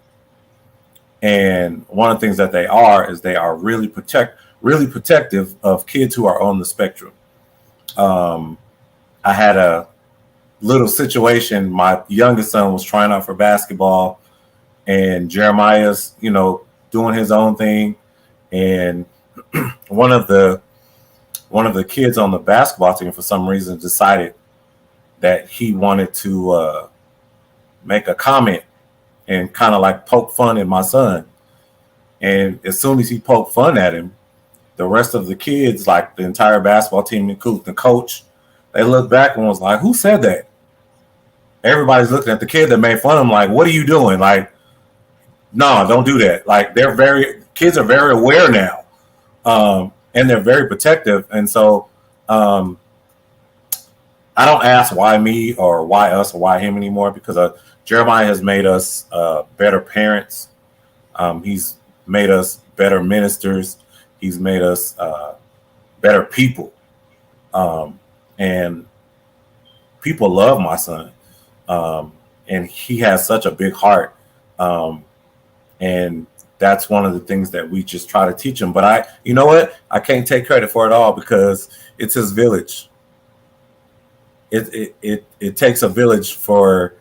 And one of the things that they are really protective of kids who are on the spectrum. I had a little situation. My youngest son was trying out for basketball, and Jeremiah's, doing his own thing. And one of the kids on the basketball team, for some reason, decided that he wanted to make a comment and kind of like poke fun at my son. And as soon as he poked fun at him, the rest of the kids, like the entire basketball team, including the coach, They looked back and was like, who said that? Everybody's looking at the kid that made fun of him like, what are you doing? Like, no, don't do that. Like, kids are very aware now. And they're very protective. And so I don't ask why me or why us or why him anymore, because Jeremiah has made us better parents. He's made us better ministers. He's made us better people. And people love my son. And he has such a big heart. And that's one of the things that we just try to teach him. But you know what? I can't take credit for it all, because it's his village. It takes a village for,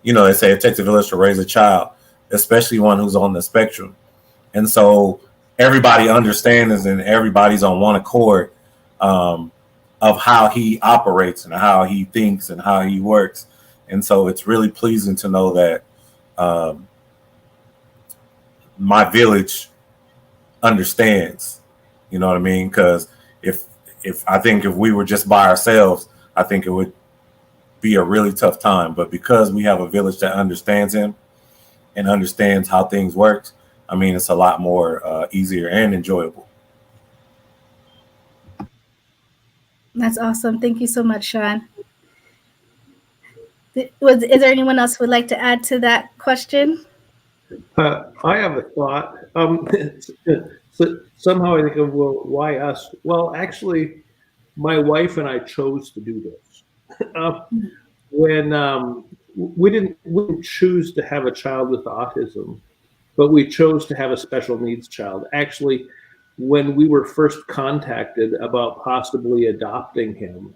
they say it takes a village to raise a child, especially one who's on the spectrum. And so everybody understands and everybody's on one accord of how he operates and how he thinks and how he works. And so it's really pleasing to know that my village understands, you know what I mean? Because if I think if we were just by ourselves, I think it would be a really tough time. But because we have a village that understands him and understands how things work, I mean, it's a lot more easier and enjoyable. That's awesome. Thank you so much, Sean. Is there anyone else who would like to add to that question? I have a thought. So somehow I think of, well, why us? Well, actually, my wife and I chose to do this. When we didn't choose to have a child with autism, but we chose to have a special needs child. Actually, when we were first contacted about possibly adopting him,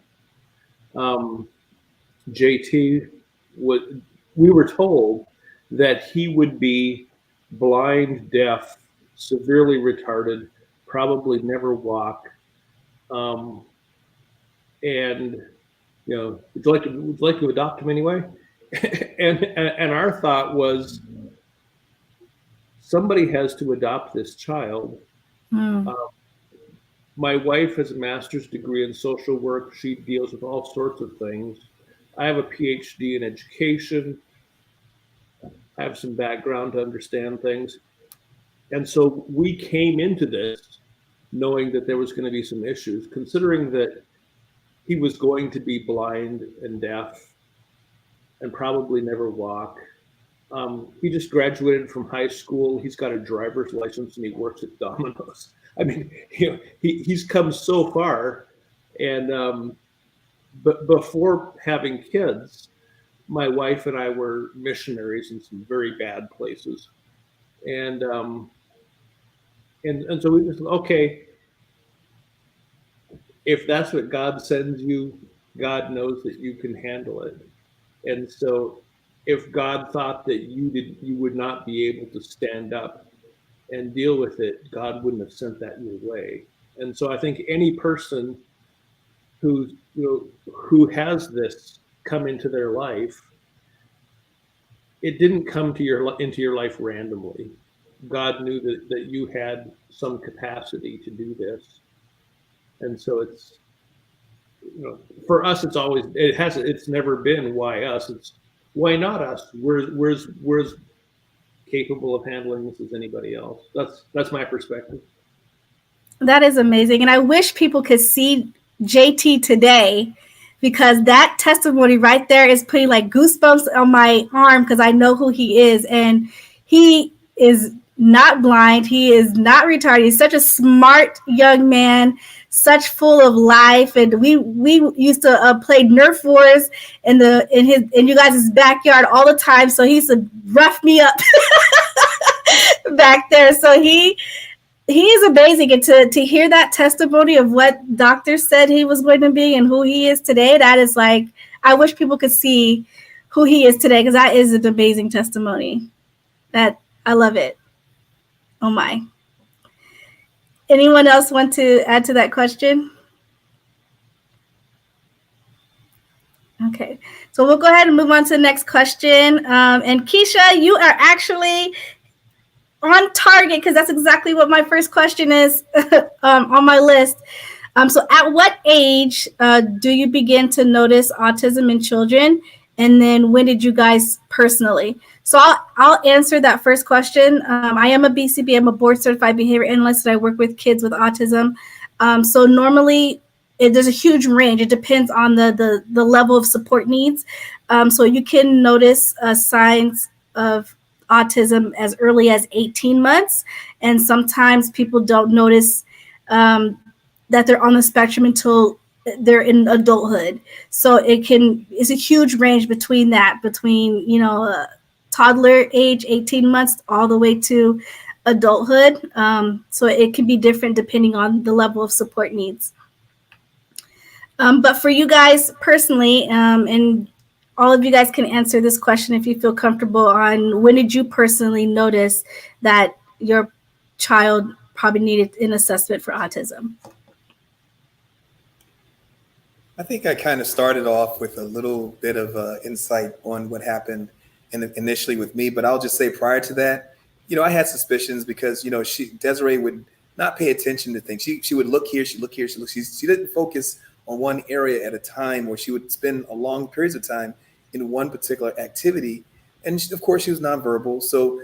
JT, we were told that he would be blind, deaf, severely retarded, probably never walk, and would you like to adopt him anyway? and our thought was, somebody has to adopt this child. My wife has a master's degree in social work. She deals with all sorts of things. I have a PhD in education. I have some background to understand things. And so we came into this knowing that there was going to be some issues, considering that he was going to be blind and deaf and probably never walk. He just graduated from high school. He's got a driver's license and he works at Domino's. I mean, he's come so far. And but before having kids, my wife and I were missionaries in some very bad places. And so we just, okay, if that's what God sends you, God knows that you can handle it. And so if God thought that you would not be able to stand up and deal with it, God wouldn't have sent that your way. And so I think any person who has this come into their life, it didn't come into your life randomly. God knew that you had some capacity to do this. And so it's, for us, it's never been why us. It's why not us? We're as capable of handling this as anybody else. That's my perspective. That is amazing. And I wish people could see JT today, because that testimony right there is putting like goosebumps on my arm, because I know who he is. And he is not blind. He is not retarded. He's such a smart young man, such full of life. And we used to play Nerf wars in you guys' backyard all the time. So he used to rough me up back there. So he is amazing. And to hear that testimony of what doctors said he was going to be and who he is today, that is like, I wish people could see who he is today, because that is an amazing testimony. That I love it. Oh my. Anyone else want to add to that question? Okay, so we'll go ahead and move on to the next question. And Keisha, you are actually on target, because that's exactly what my first question is on my list. So at what age do you begin to notice autism in children? And then when did you guys personally? So I'll answer that first question. I am a BCBA, I'm a board certified behavior analyst, and I work with kids with autism. So normally there's a huge range. It depends on the level of support needs. So you can notice signs of autism as early as 18 months. And sometimes people don't notice that they're on the spectrum until they're in adulthood. So it's a huge range between toddler age, 18 months, all the way to adulthood. So it can be different depending on the level of support needs. But for you guys personally, and all of you guys can answer this question if you feel comfortable, on when did you personally notice that your child probably needed an assessment for autism? I think I kind of started off with a little bit of insight on what happened initially with me, but I'll just say prior to that, I had suspicions because, Desiree would not pay attention to things. She would look here, she didn't focus on one area at a time, or she would spend a long periods of time in one particular activity. And of course, she was nonverbal. So,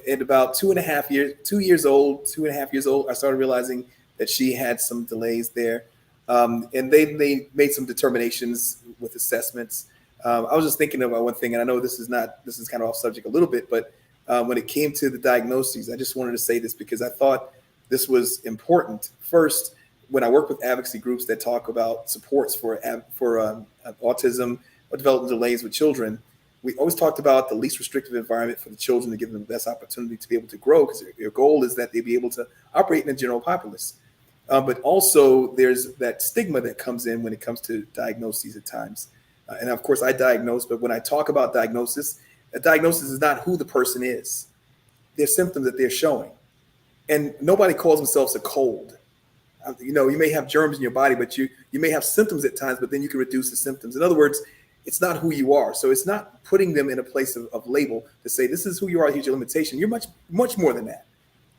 at about 2.5 years old, I started realizing that she had some delays there. And they made some determinations with assessments. I was just thinking about one thing, and I know this is kind of off subject a little bit, but when it came to the diagnoses, I just wanted to say this because I thought this was important. First, when I work with advocacy groups that talk about supports for autism or development delays with children, we always talked about the least restrictive environment for the children to give them the best opportunity to be able to grow, because their goal is that they be able to operate in the general populace. But also there's that stigma that comes in when it comes to diagnoses at times. And of course I diagnose, but when I talk about diagnosis, a diagnosis is not who the person is. They're symptoms that they're showing. And nobody calls themselves a cold. You may have germs in your body, but you may have symptoms at times, but then you can reduce the symptoms. In other words, it's not who you are. So it's not putting them in a place of label to say, this is who you are, here's your limitation. You're much, much more than that.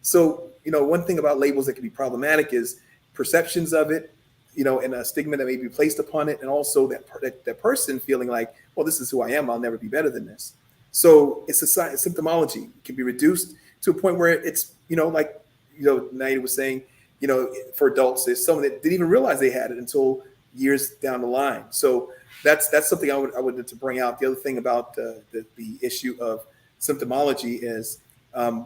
So, one thing about labels that can be problematic is perceptions of it, and a stigma that may be placed upon it. And also that person feeling like, well, this is who I am. I'll never be better than this. So it's symptomology. It can be reduced to a point where it's, Nyetta was saying, for adults, there's someone that didn't even realize they had it until years down the line. So that's something I would to bring out. The other thing about the issue of symptomology is,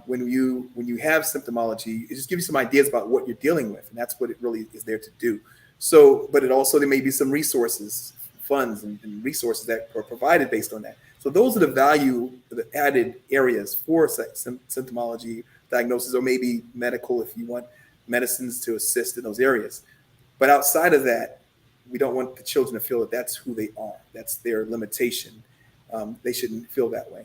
when you have symptomology, it just gives you some ideas about what you're dealing with, and that's what it really is there to do. So, but there may be some resources, funds, and resources that are provided based on that. So those are the added areas for symptomology, diagnosis, or maybe medical if you want medicines to assist in those areas. But outside of that, we don't want the children to feel that that's who they are. That's their limitation. They shouldn't feel that way.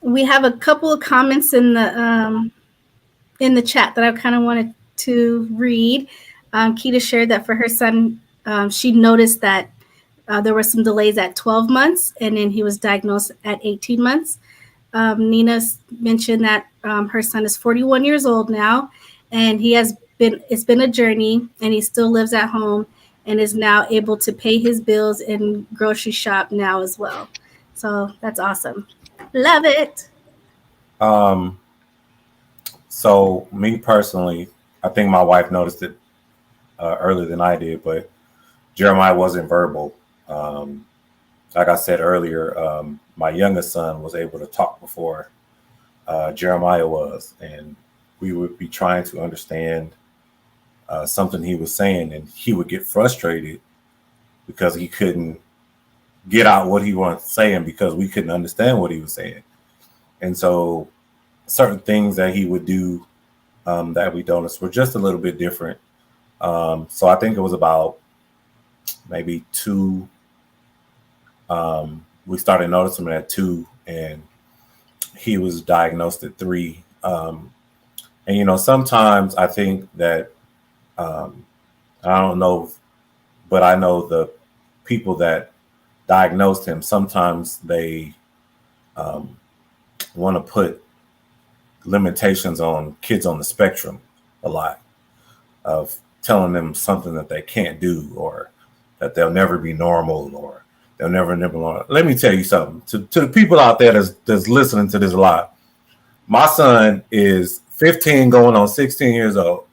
We have a couple of comments in the chat that I kind of wanted to read. Keita shared that for her son, she noticed that there were some delays at 12 months, and then he was diagnosed at 18 months. Nina mentioned that her son is 41 years old now, and it's been a journey, and he still lives at home and is now able to pay his bills and grocery shop now as well. So that's awesome. Love it. So me personally, I think my wife noticed it earlier than I did, but Jeremiah wasn't verbal. Like I said earlier, my youngest son was able to talk before Jeremiah was, and we would be trying to understand something he was saying, and he would get frustrated because he couldn't get out what he was saying because we couldn't understand what he was saying. And so certain things that he would do that we noticed were just a little bit different. So I think it was about maybe 2. We started noticing him at 2, and he was diagnosed at 3. And, sometimes I think that, I don't know, but I know the people that diagnosed him, sometimes they want to put limitations on kids on the spectrum, a lot of telling them something that they can't do, or that they'll never be normal, or they'll never. Let me tell you something to the people out there that's listening to this a lot. My son is 15 going on 16 years old.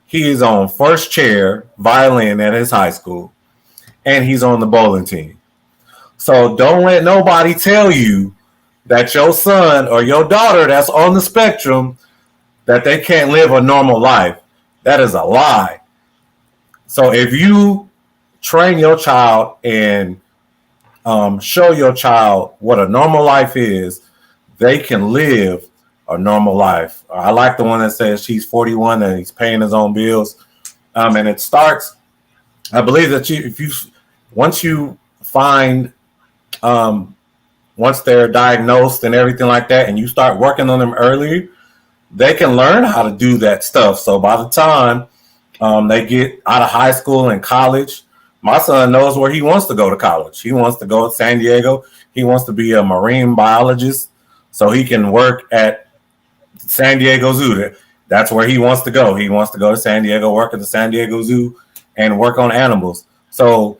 He is on first chair violin at his high school, and he's on the bowling team. So don't let nobody tell you that your son or your daughter that's on the spectrum, that they can't live a normal life. That is a lie. So if you train your child and show your child what a normal life is, they can live a normal life. I like the one that says she's 41 and he's paying his own bills. And it starts, I believe that once you find, once they're diagnosed and everything like that, and you start working on them early, they can learn how to do that stuff. So by the time they get out of high school and college, my son knows where he wants to go to college. He wants to go to San Diego. He wants to be a marine biologist so he can work at San Diego Zoo. That's where he wants to go. He wants to go to San Diego, work at the San Diego Zoo, and work on animals. So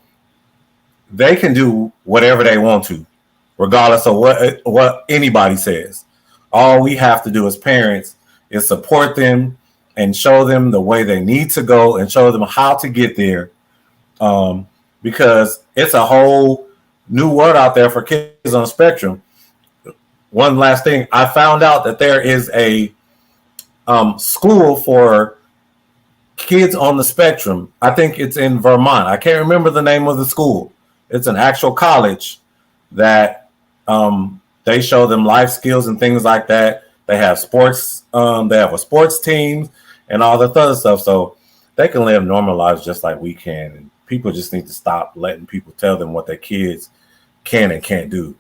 they can do whatever they want to, regardless of what anybody says. All we have to do as parents is support them and show them the way they need to go and show them how to get there. Because it's a whole new world out there for kids on the spectrum. One last thing, I found out that there is a school for kids on the spectrum. I think it's in Vermont. I can't remember the name of the school. It's an actual college that they show them life skills and things like that. They have sports. They have a sports team and all that other stuff. So they can live normal lives just like we can. And people just need to stop letting people tell them what their kids can and can't do.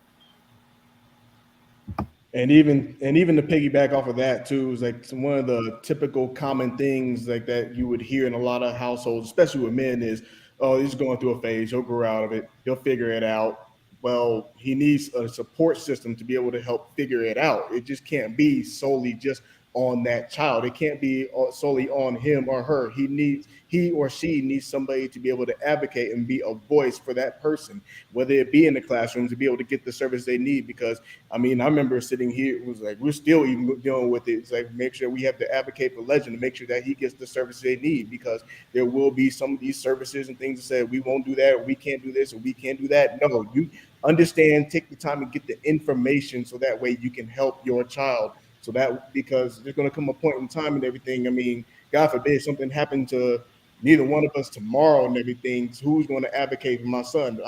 And even to piggyback off of that too, is like one of the typical common things like that you would hear in a lot of households, especially with men, is, oh, he's going through a phase, he'll grow out of it, he'll figure it out. Well, he needs a support system to be able to help figure it out. It just can't be solely just on that child. It can't be solely on him or her. He or she needs somebody to be able to advocate and be a voice for that person, whether it be in the classroom, to be able to get the service they need. Because I mean, I remember sitting here, it was like, we're still even dealing with it. It's like, make sure we have to advocate for Legend to make sure that he gets the services they need, because there will be some of these services and things that say, we won't do that, or we can't do this, or we can't do that. No, you understand, take the time and get the information so that way you can help your child. So that, because there's going to come a point in time and everything. I mean, God forbid something happened to neither one of us tomorrow and everything. So who's going to advocate for my son?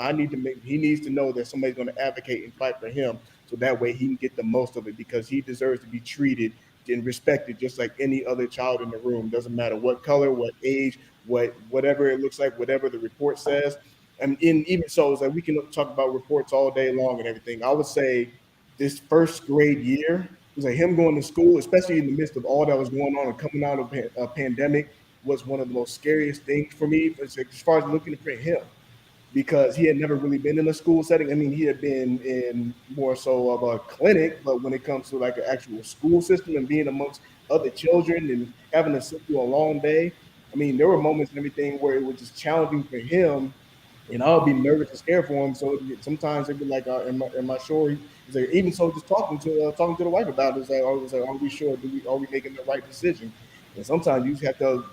He needs to know that somebody's going to advocate and fight for him, so that way he can get the most of it, because he deserves to be treated and respected just like any other child in the room. Doesn't matter what color, what age, whatever it looks like, whatever the report says. And even so, it's like, we can talk about reports all day long and everything. I would say this first grade year, it was like him going to school, especially in the midst of all that was going on and coming out of a pandemic, was one of the most scariest things for me, as far as looking for him, because he had never really been in a school setting. I mean, he had been in more so of a clinic, but when it comes to like an actual school system and being amongst other children and having to sit through a long day, I mean, there were moments and everything where it was just challenging for him, and I'll be nervous and scared for him. So sometimes it'd be like, am I sure? He's like, even so, just talking to the wife about it, it's like, are we sure? Are we making the right decision? And sometimes you just have to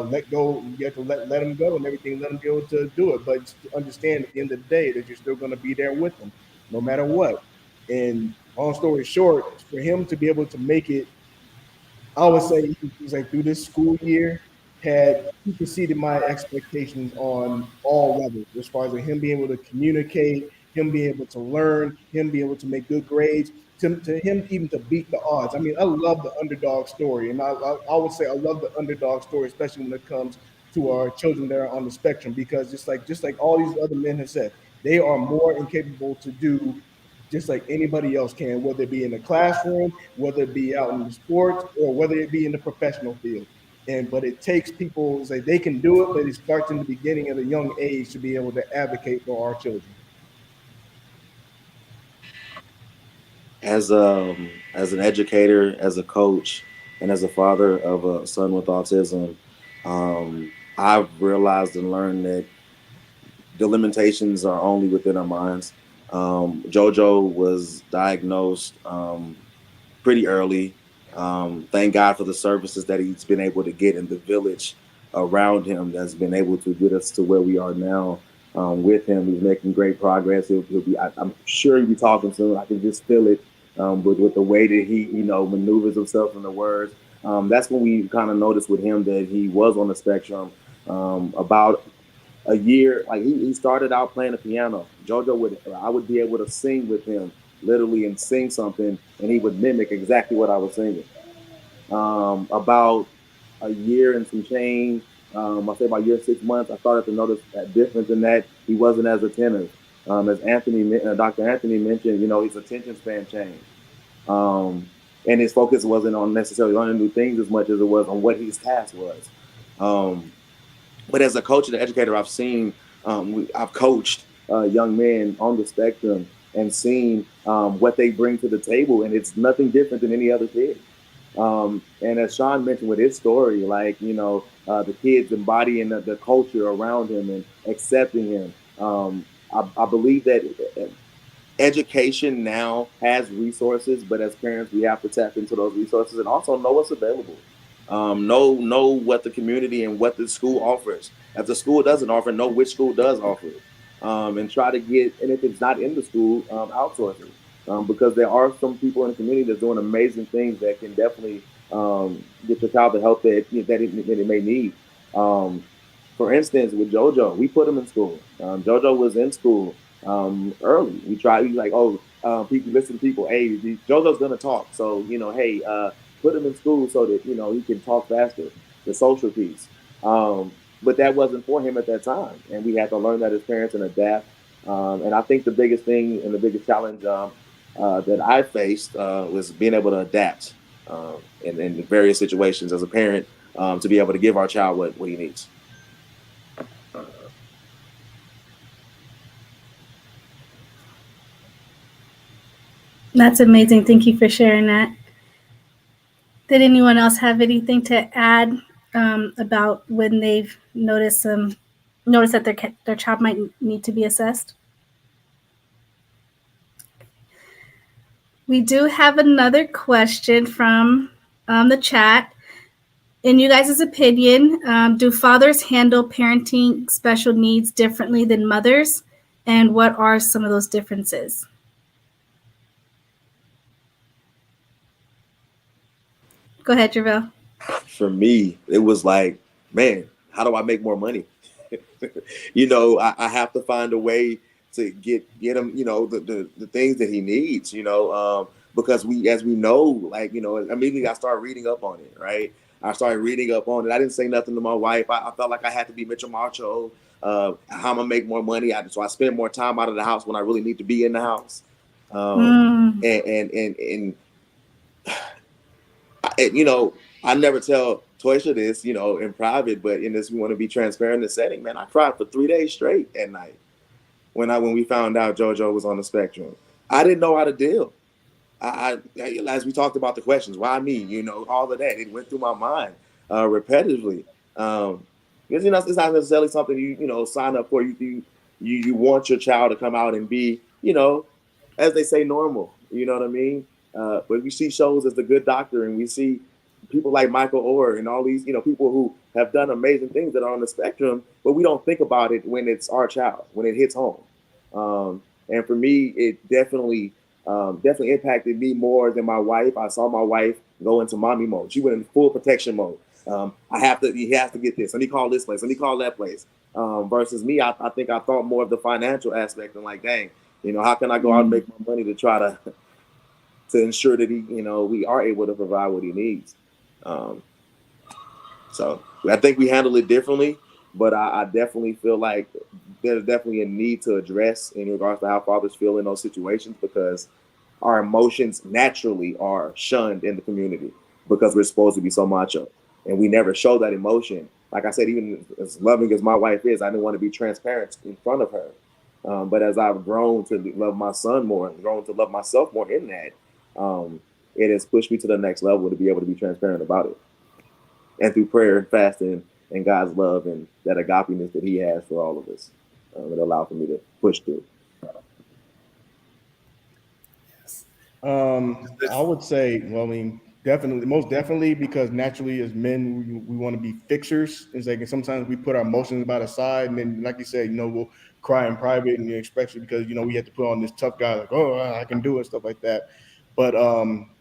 let go. You have to let him go and everything. Let him be able to do it. But just understand at the end of the day that you're still going to be there with him, no matter what. And long story short, for him to be able to make it, I would say he was like, through this school year, had superseded my expectations on all levels, as far as him being able to communicate, him being able to learn, him being able to make good grades, to him even to beat the odds. I mean, I love the underdog story, and I would say I love the underdog story, especially when it comes to our children that are on the spectrum, because just like all these other men have said, they are more incapable to do just like anybody else can, whether it be in the classroom, whether it be out in the sports, or whether it be in the professional field. But it takes people, it's like they can do it, but it starts in the beginning at a young age to be able to advocate for our children. As an educator, as a coach, and as a father of a son with autism, I've realized and learned that the limitations are only within our minds. JoJo was diagnosed pretty early. Thank God for the services that he's been able to get in the village around him that's been able to get us to where we are now. With him, he's making great progress. He'll be. I'm sure he'll be talking soon. I can just feel it with the way that he, maneuvers himself in the words. That's when we kind of noticed with him that he was on the spectrum. About a year, like he started out playing the piano. I would be able to sing with him, literally, and sing something, and he would mimic exactly what I was singing. About a year and some change, I say about a year and 6 months, I started to notice that difference in that he wasn't as attentive. As Dr. Anthony mentioned, his attention span changed. And his focus wasn't on necessarily learning new things as much as it was on what his task was. But as a coach and educator, I've seen, I've coached young men on the spectrum and seen what they bring to the table, and it's nothing different than any other kid. And as Sean mentioned with his story, the kids embodying the culture around him and accepting him. I believe that education now has resources, but as parents, we have to tap into those resources and also know what's available. Know what the community and what the school offers. If the school doesn't offer, know which school does offer it. And try to get, and if it's not in the school, outsource it. Because there are some people in the community that's doing amazing things that can definitely get your child the help that it may need. For instance, with JoJo, we put him in school. JoJo was in school early. We tried, people, listen to people, hey, JoJo's gonna talk. So, put him in school so that, he can talk faster, the social piece. But that wasn't for him at that time. And we had to learn that as parents and adapt. And I think the biggest thing and the biggest challenge that I faced was being able to adapt in various situations as a parent to be able to give our child what he needs. That's amazing. Thank you for sharing that. Did anyone else have anything to add about when they've noticed that their child might need to be assessed? We do have another question from the chat. In you guys' opinion, do fathers handle parenting special needs differently than mothers? And what are some of those differences? Go ahead, Javelle. For me, it was like, man, how do I make more money? I have to find a way to get him, the things that he needs, because as we know, immediately I started reading up on it, right? I started reading up on it. I didn't say nothing to my wife. I felt like I had to be Mitchell Macho. How I'm gonna make more money. So I spend more time out of the house when I really need to be in the house. I never tell Toysha this, in private, but in this, we want to be transparent in the setting. Man, I cried for 3 days straight at night when we found out JoJo was on the spectrum. I didn't know how to deal. I as we talked about the questions, why me? All of that. It went through my mind repetitively. Because it's not necessarily something you sign up for. You want your child to come out and be, as they say, normal. You know what I mean? But we see shows as The Good Doctor, and we see people like Michael Orr and all these, people who have done amazing things that are on the spectrum, but we don't think about it when it's our child, when it hits home. And for me, it definitely impacted me more than my wife. I saw my wife go into mommy mode. She went in full protection mode. He has to get this. Let me call this place. Let me call that place. Versus me, I think I thought more of the financial aspect and like, dang, how can I go out and make my money to try to ensure that we are able to provide what he needs. So I think we handle it differently, but I definitely feel like there's definitely a need to address in regards to how fathers feel in those situations, because our emotions naturally are shunned in the community because we're supposed to be so macho, and we never show that emotion. Like I said, even as loving as my wife is, I didn't want to be transparent in front of her. But as I've grown to love my son more and grown to love myself more in that, it has pushed me to the next level to be able to be transparent about it. And through prayer and fasting and God's love and that agapeness that He has for all of us, it allowed for me to push through. I would say, well, I mean, definitely, most definitely, because naturally as men, we want to be fixers. It's like sometimes we put our emotions by the side, and then, like you said, we'll cry in private, and especially because we have to put on this tough guy, like, oh, I can do it, stuff like that. But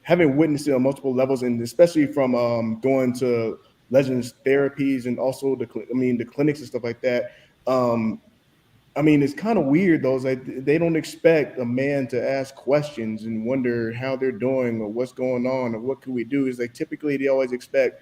having witnessed it on multiple levels, and especially from going to Legends therapies and also the clinics and stuff like that. It's kind of weird though. It's like they don't expect a man to ask questions and wonder how they're doing or what's going on or what can we do. Is like typically they always expect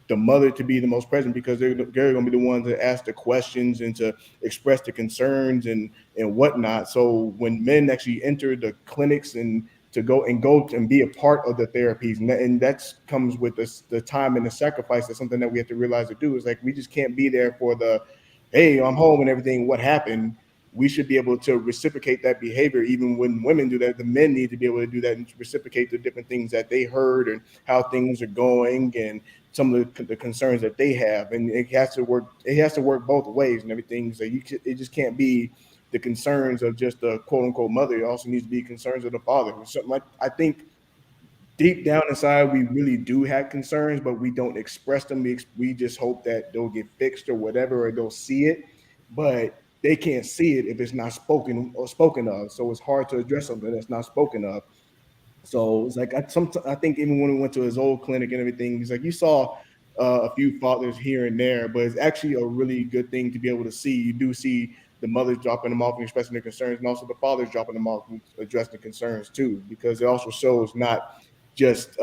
the mother to be the most present because they're going to be the ones that ask the questions and to express the concerns and whatnot. So when men actually enter the clinics and to go and be a part of the therapies, and that comes with the time and the sacrifice. That's something that we have to realize to do. Is like we just can't be there for the hey, I'm home and everything. What happened? We should be able to reciprocate that behavior. Even when women do that, the men need to be able to do that and reciprocate the different things that they heard and how things are going and some of the concerns that they have. And it has to work. It has to work both ways and everything. So it just can't be the concerns of just the quote unquote mother. It also needs to be concerns of the father. Something like I think deep down inside, we really do have concerns, but we don't express them. We just hope that they'll get fixed or whatever, or they'll see it. But they can't see it if it's not spoken of. So it's hard to address something that's not spoken of. So it's like I think even when we went to his old clinic and everything, he's like you saw a few fathers here and there, but it's actually a really good thing to be able to see. You do see the mothers dropping them off and expressing their concerns, and also the fathers dropping them off and addressing the concerns too, because it also shows not just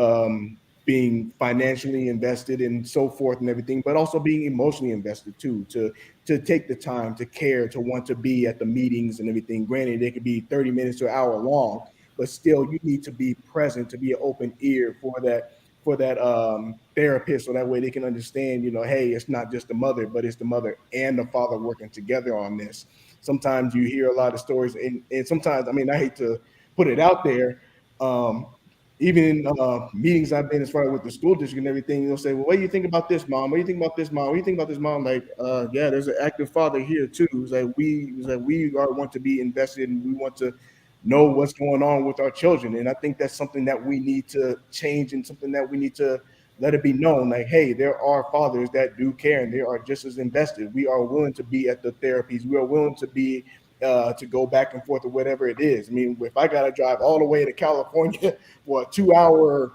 being financially invested and so forth and everything, but also being emotionally invested too, to take the time to care, to want to be at the meetings and everything. Granted, they could be 30 minutes to an hour long, but still you need to be present, to be an open ear for that therapist, so that way they can understand, hey, it's not just the mother, but it's the mother and the father working together on this. Sometimes you hear a lot of stories, and sometimes, I hate to put it out there, even in meetings I've been as far as with the school district and everything, they'll say, well, what do you think about this, mom? What do you think about this, mom? What do you think about this, mom? Like, yeah, there's an active father here too. It's like we want to be invested and we want to know what's going on with our children. And I think that's something that we need to change and something that we need to let it be known. Like, hey, there are fathers that do care and they are just as invested. We are willing to be at the therapies. We are willing to be to go back and forth or whatever it is. If I got to drive all the way to California for a 2-hour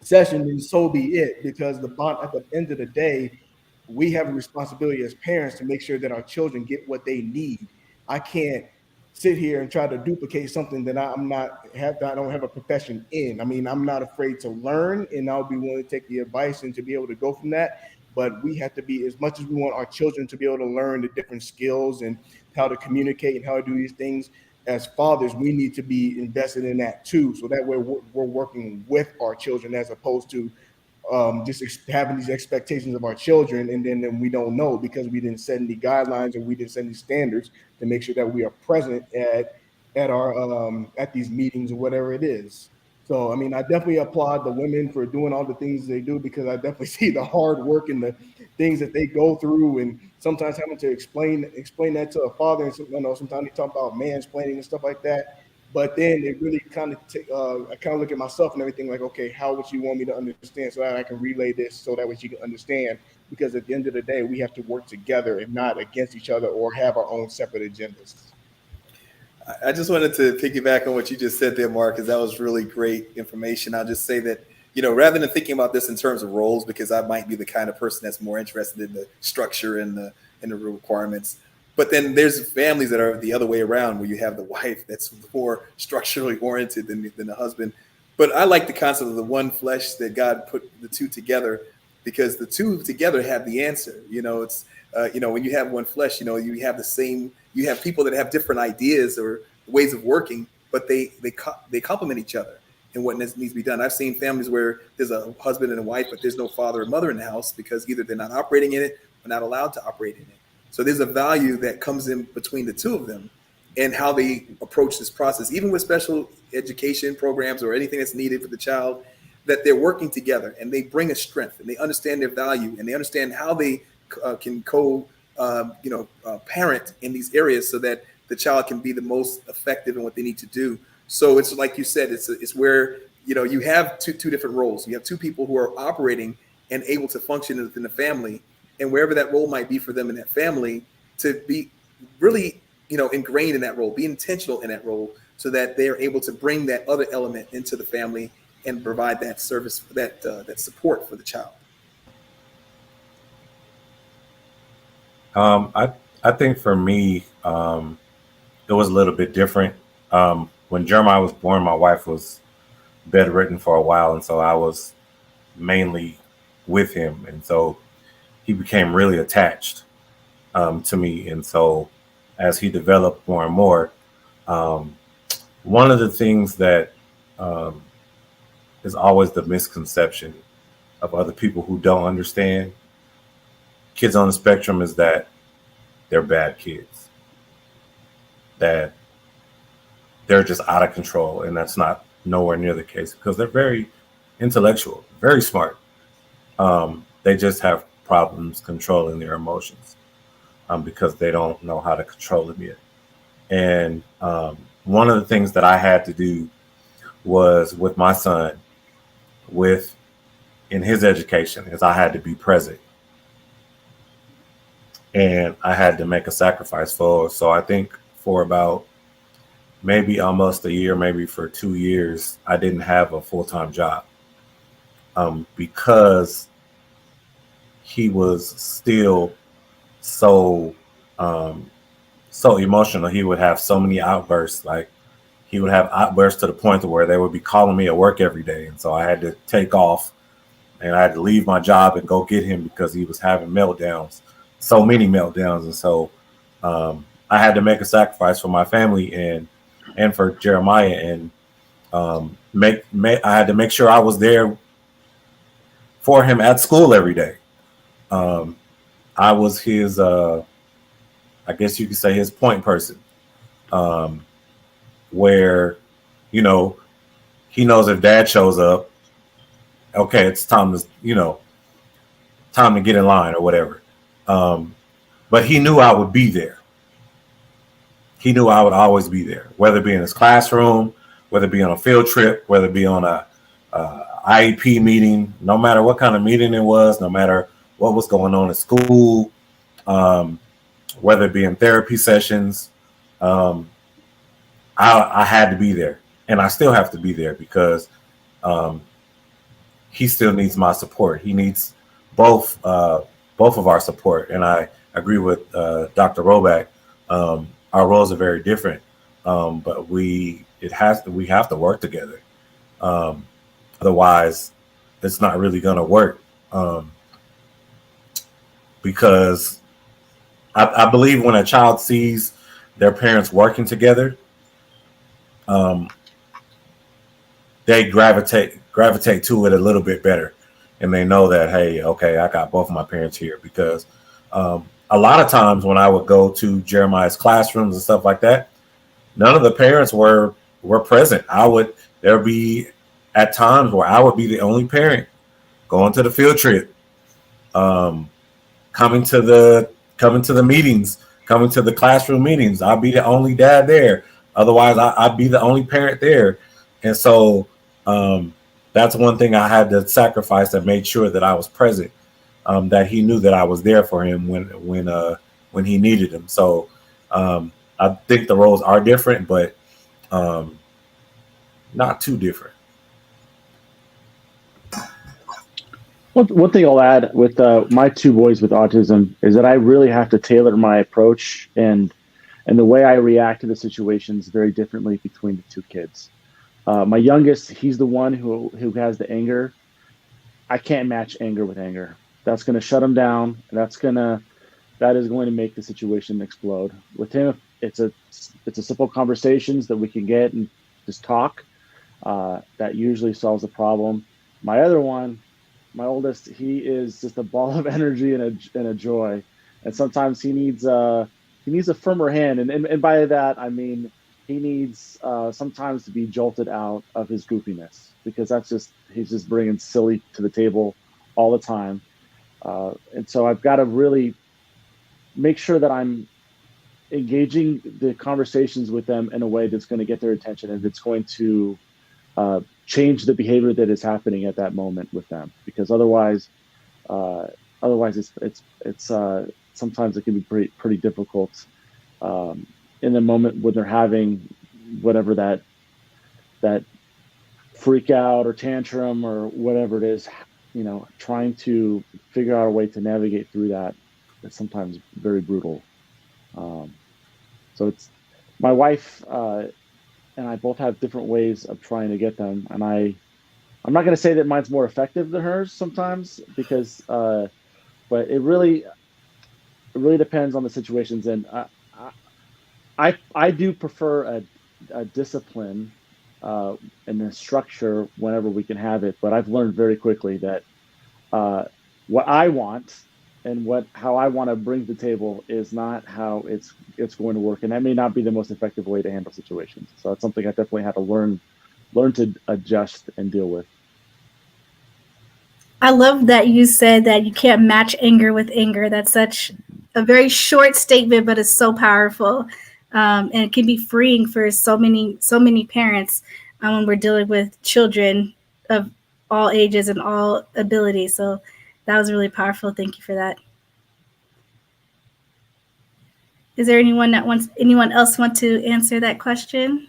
session, then so be it. Because the bond at the end of the day, we have a responsibility as parents to make sure that our children get what they need. I can't sit here and try to duplicate something that I don't have a profession in. I'm not afraid to learn, and I'll be willing to take the advice and to be able to go from that. But we have to be, as much as we want our children to be able to learn the different skills and how to communicate and how to do these things, as fathers, we need to be invested in that too. So that way we're working with our children as opposed to just having these expectations of our children, and then we don't know because we didn't set any guidelines or we didn't set any standards to make sure that we are present at our at these meetings or whatever it is. So I definitely applaud the women for doing all the things they do, because I definitely see the hard work and the things that they go through, and sometimes having to explain that to a father, and sometimes they talk about mansplaining and stuff like that. But then it really kind of I kind of look at myself and everything like, okay, how would you want me to understand so that I can relay this so that way she can understand? Because at the end of the day, we have to work together and not against each other or have our own separate agendas. I just wanted to piggyback on what you just said there, Mark, because that was really great information. I'll just say that, rather than thinking about this in terms of roles, because I might be the kind of person that's more interested in the structure and the requirements. But then there's families that are the other way around, where you have the wife that's more structurally oriented than the husband. But I like the concept of the one flesh, that God put the two together, because the two together have the answer. It's when you have one flesh, you have the same. You have people that have different ideas or ways of working, but they complement each other in what needs to be done. I've seen families where there's a husband and a wife, but there's no father or mother in the house because either they're not operating in it or not allowed to operate in it. So there's a value that comes in between the two of them and how they approach this process. Even with special education programs or anything that's needed for the child, that they're working together and they bring a strength and they understand their value and they understand how they can parent in these areas so that the child can be the most effective in what they need to do. So it's like you said, it's where you have two different roles. You have two people who are operating and able to function within the family, and wherever that role might be for them in that family, to be really ingrained in that role, be intentional in that role, so that they are able to bring that other element into the family and provide that service, that support for the child. I think for me, it was a little bit different. When Jeremiah was born, my wife was bedridden for a while, and so I was mainly with him, and so he became really attached to me. And so as he developed more and more, one of the things that is always the misconception of other people who don't understand kids on the spectrum is that they're bad kids, that they're just out of control. And that's not nowhere near the case, because they're very intellectual, very smart. They just have problems controlling their emotions because they don't know how to control them yet. And one of the things that I had to do was with my son, in his education, is I had to be present. And I had to make a sacrifice so I think for about maybe almost a year, maybe for 2 years, I didn't have a full-time job because he was still so emotional. He would have so many outbursts. Like, he would have outbursts to the point where they would be calling me at work every day. And so I had to take off and I had to leave my job and go get him because he was having meltdowns, so many meltdowns. And so I had to make a sacrifice for my family and for Jeremiah, and I had to make sure I was there for him at school every day. I was his, I guess you could say, his point person, where, he knows if dad shows up, okay, it's time to get in line or whatever. But he knew I would be there. He knew I would always be there, whether it be in his classroom, whether it be on a field trip, whether it be on a IEP meeting, no matter what kind of meeting it was, no matter what was going on at school, whether it be in therapy sessions, I had to be there, and I still have to be there because he still needs my support. He needs both of our support, and I agree with Dr. Roback. Our roles are very different, but we have to work together. Otherwise, it's not really going to work. Because I believe when a child sees their parents working together, they gravitate to it a little bit better, and they know that, hey, okay, I got both of my parents here. Because a lot of times when I would go to Jeremiah's classrooms and stuff like that, none of the parents were present. There would be at times where I would be the only parent going to the field trip, coming to the meetings, coming to the classroom meetings. I'd be the only dad there. Otherwise, I'd be the only parent there. And so that's one thing I had to sacrifice that made sure that I was present, that he knew that I was there for him when he needed him. So I think the roles are different, but not too different. One thing I'll add with my two boys with autism is that I really have to tailor my approach and the way I react to the situations very differently between the two kids. My youngest, he's the one who has the anger. I can't match anger with anger. That's going to shut him down. That is going to make the situation explode. With him, it's a simple conversations that we can get and just talk. That usually solves the problem. My other one, my oldest, he is just a ball of energy and a joy. And sometimes he needs a firmer hand. And by that, I mean, he needs sometimes to be jolted out of his goofiness, because he's just bringing silly to the table all the time. And so I've got to really make sure that I'm engaging the conversations with them in a way that's going to get their attention, and it's going to change the behavior that is happening at that moment with them. Because otherwise it's sometimes it can be pretty difficult in the moment when they're having whatever that freak out or tantrum or whatever it is. Trying to figure out a way to navigate through that is sometimes very brutal. So it's my wife and I both have different ways of trying to get them, and I'm not going to say that mine's more effective than hers sometimes, because but it really depends on the situations. And I do prefer a discipline and a structure whenever we can have it. But I've learned very quickly that what I want and how I want to bring to the table is not how it's going to work, and that may not be the most effective way to handle situations. So it's something I definitely had to learn to adjust and deal with. I love that you said that you can't match anger with anger. That's such a very short statement, but it's so powerful, and it can be freeing for so many parents when we're dealing with children of all ages and all abilities. So that was really powerful. Thank you for that. Is there anyone else want to answer that question?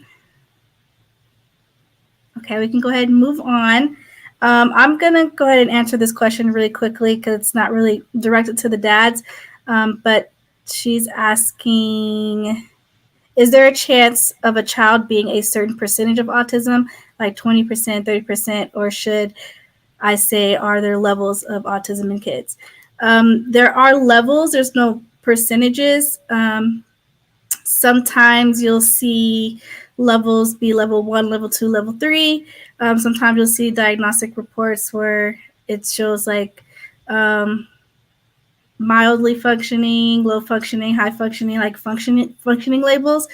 Okay, we can go ahead and move on. I'm going to go ahead and answer this question really quickly because it's not really directed to the dads. But she's asking, is there a chance of a child being a certain percentage of autism, like 20%, 30%, or should I say, are there levels of autism in kids? There are levels. There's no percentages. Sometimes you'll see levels be level 1, level 2, level 3. Sometimes you'll see diagnostic reports where it shows like mildly functioning, low functioning, high functioning, like functioning labels.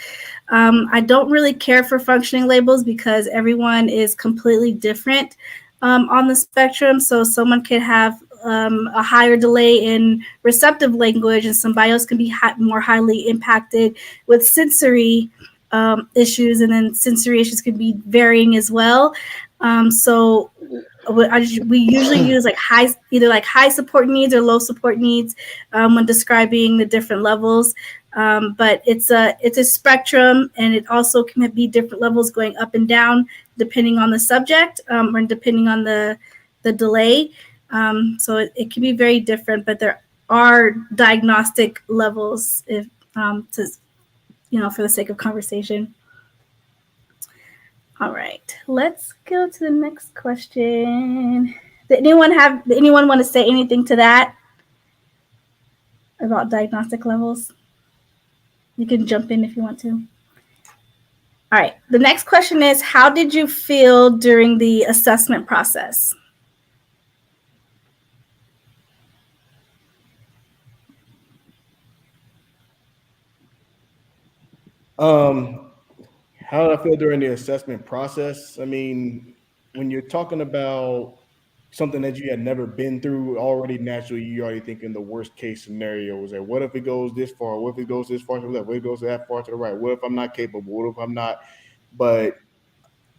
I don't really care for functioning labels because everyone is completely different on the spectrum. So someone could have a higher delay in receptive language, and somebody else can be more highly impacted with sensory issues, and then sensory issues can be varying as well. So we usually use either high support needs or low support needs when describing the different levels. But it's a spectrum, and it also can be different levels going up and down depending on the subject or depending on the delay. So it can be very different, but there are diagnostic levels if for the sake of conversation. All right, let's go to the next question. Did anyone want to say anything to that about diagnostic levels? You can jump in if you want to. All right, the next question is, how did you feel during the assessment process? How did I feel during the assessment process? I mean, when you're talking about something that you had never been through, already naturally you're already thinking the worst case scenario is that what if it goes this far? What if it goes this far to the left? What if it goes that far to the right? What if I'm not capable? What if I'm not? But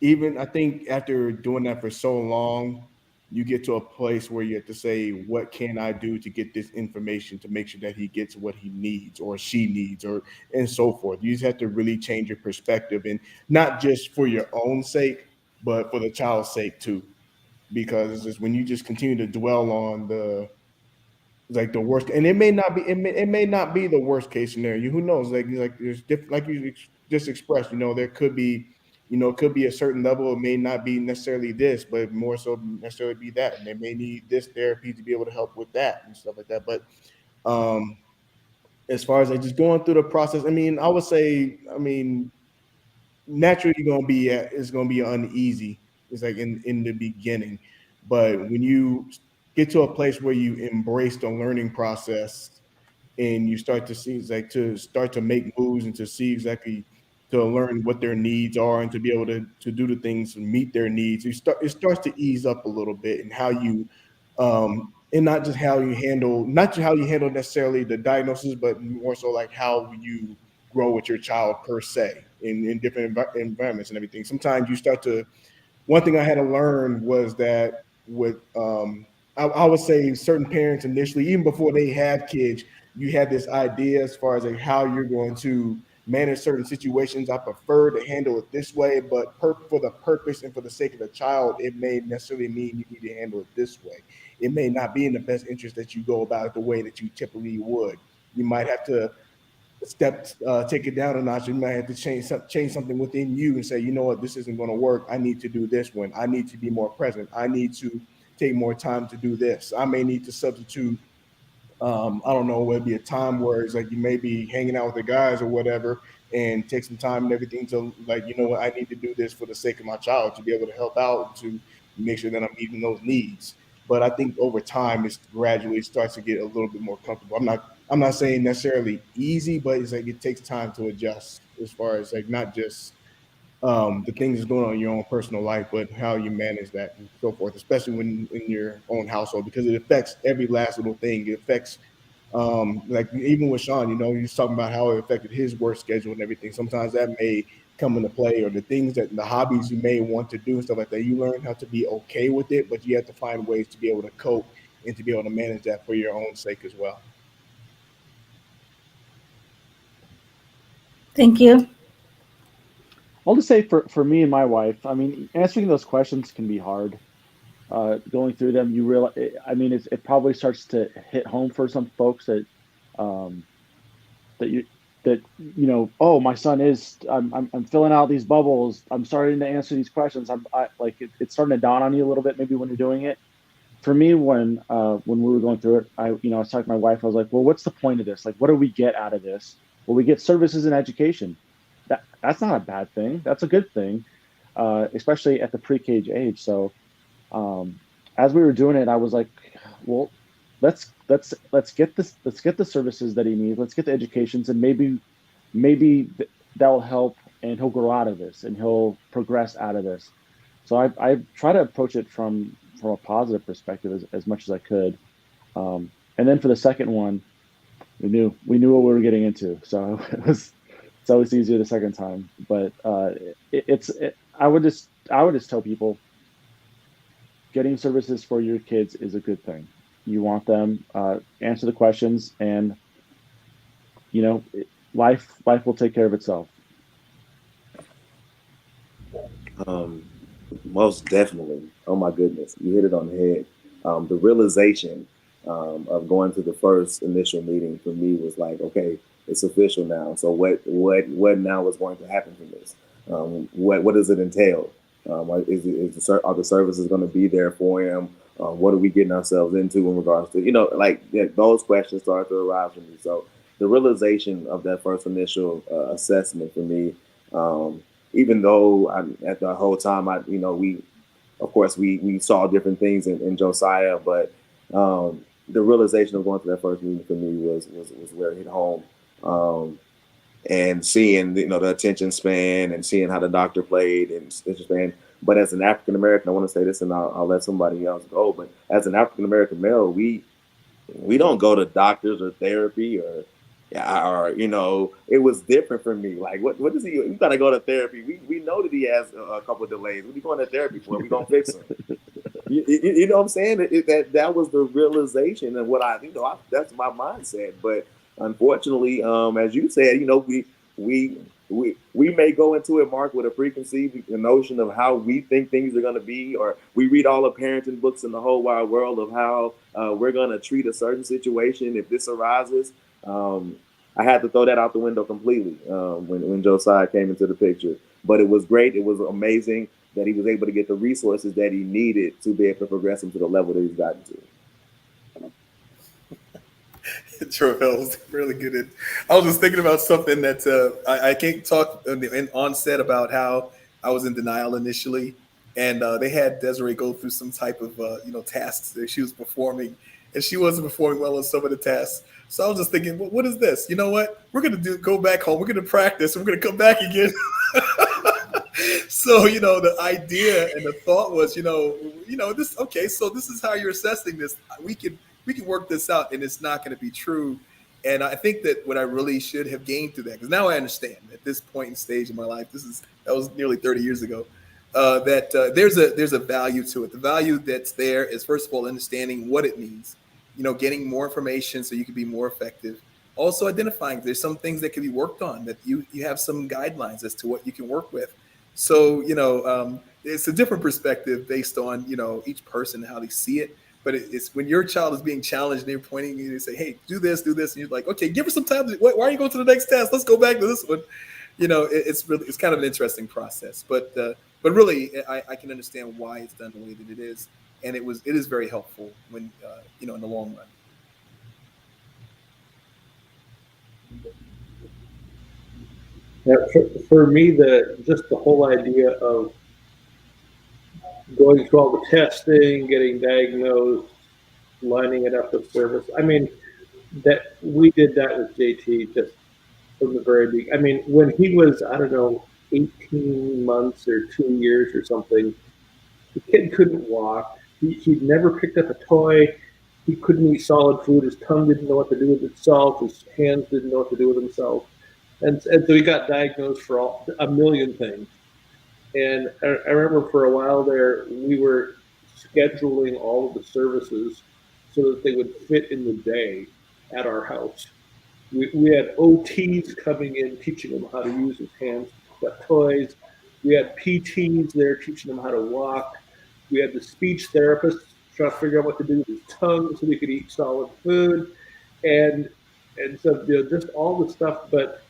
even I think after doing that for so long, you get to a place where you have to say, what can I do to get this information to make sure that he gets what he needs or she needs, or and so forth. You just have to really change your perspective, and not just for your own sake, but for the child's sake too. Because it's just when you just continue to dwell on the worst, and it may not be the worst case scenario. Who knows? Like there's different, like you just expressed. There could be, it could be a certain level. It may not be necessarily this, but more so necessarily be that. And they may need this therapy to be able to help with that and stuff like that. But as far as just going through the process, I would say, naturally it's gonna be uneasy. It's like in the beginning, but when you get to a place where you embrace the learning process and you start to see to make moves and to see exactly to learn what their needs are and to be able to do the things to meet their needs. It starts to ease up a little bit in how you and not just how you handle necessarily the diagnosis, but more so like how you grow with your child per se in different environments and everything. Sometimes you start to, one thing I had to learn was that with I would say certain parents initially, even before they have kids, you had this idea as far as like how you're going to manage certain situations. I prefer to handle it this way, but for the purpose and for the sake of the child, it may necessarily mean you need to handle it this way. It may not be in the best interest that you go about it the way that you typically would. You might have to take it down a notch. You might have to change something within you and say, you know what, this isn't going to work. I need to do this one. I need to be more present. I need to take more time to do this. I may need to substitute. I don't know, it'd be a time where it's like you may be hanging out with the guys or whatever, and take some time and everything to, like, you know what, I need to do this for the sake of my child to be able to help out, to make sure that I'm meeting those needs. But I think over time, it gradually starts to get a little bit more comfortable. I'm not saying necessarily easy, but it's like it takes time to adjust as far as like not just the things that's going on in your own personal life, but how you manage that and so forth, especially when in your own household, because it affects every last little thing. It affects, like even with Sean, you know, he's talking about how it affected his work schedule and everything. Sometimes that may come into play, or the things that the hobbies you may want to do and stuff like that. You learn how to be okay with it, but you have to find ways to be able to cope and to be able to manage that for your own sake as well. Thank you. I'll just say for me and my wife, I mean, answering those questions can be hard. Going through them, you realize, I mean, it probably starts to hit home for some folks that um, that you know, oh, my son is, I'm filling out these bubbles. I'm starting to answer these questions. Like it's starting to dawn on you a little bit, maybe when you're doing it. For me, when we were going through it, I was talking to my wife. I was like, well, what's the point of this? Like, what do we get out of this? Well, we get services and education. That's not a bad thing. That's a good thing, especially at the pre-K age. So as we were doing it, I was like, well, let's get this. Let's get the services that he needs. Let's get the educations, and maybe that'll help, and he'll grow out of this, and he'll progress out of this. So I try to approach it from a positive perspective as much as I could. And then for the second one, we knew what we were getting into, so it's always easier the second time. But I would just tell people, getting services for your kids is a good thing. You want them answer the questions, and life will take care of itself. Most definitely. Oh my goodness, you hit it on the head. The realization of going to the first initial meeting for me was like, okay, it's official now. So what now is going to happen from this? What does it entail? Are the services going to be there for him? What are we getting ourselves into in regards to, those questions start to arise for me. So the realization of that first initial assessment for me, even though at the whole time, we saw different things in Josiah, but the realization of going to that first meeting for me was where it hit home. And seeing the attention span and seeing how the doctor played and attention span. But as an African American, I want to say this, and I'll let somebody else go. But as an African American male, we don't go to doctors or therapy or it was different for me. Like, what does he? You gotta go to therapy. We know that he has a couple of delays. What are you going to therapy for? We gonna fix him. You know what I'm saying? That was the realization and what that's my mindset. But unfortunately, as you said, we may go into it, Mark, with a preconceived notion of how we think things are going to be, or we read all the parenting books in the whole wide world of how we're going to treat a certain situation if this arises. I had to throw that out the window completely when Josiah came into the picture. But it was great. It was amazing that he was able to get the resources that he needed to be able to progress him to the level that he's gotten to. Joel was really good. I was just thinking about something that I can't talk on set about how I was in denial initially, and they had Desiree go through some type of tasks that she was performing, and she wasn't performing well on some of the tests. So I was just thinking, well, what is this? You know what? We're going to go back home. We're going to practice. And we're going to come back again. So, the idea and the thought was, this, okay, so this is how you're assessing this. We can work this out, and it's not going to be true. And I think that what I really should have gained through that, because now I understand at this point in stage in my life, that was nearly 30 years ago, that there's a value to it. The value that's there is, first of all, understanding what it means, getting more information so you can be more effective. Also identifying there's some things that can be worked on, that you have some guidelines as to what you can work with. So, it's a different perspective based on, each person and how they see it. But it's when your child is being challenged and they're pointing at you and say, hey, do this. And you're like, okay, give her some time. Why are you going to the next test? Let's go back to this one. It's kind of an interesting process. But really, I can understand why it's done the way that it is. And it is very helpful when, in the long run. Yeah, for me, just the whole idea of going through all the testing, getting diagnosed, lining it up with service. I mean, that we did that with JT just from the very beginning. I mean, when he was, 18 months or 2 years or something, the kid couldn't walk. He'd never picked up a toy. He couldn't eat solid food. His tongue didn't know what to do with itself. His hands didn't know what to do with himself. And so he got diagnosed for a million things. And I remember for a while there, we were scheduling all of the services so that they would fit in the day at our house. We had OTs coming in, teaching him how to use his hands, got toys. We had PTs there teaching him how to walk. We had the speech therapist trying to figure out what to do with his tongue so he could eat solid food. And so, just all the stuff. But,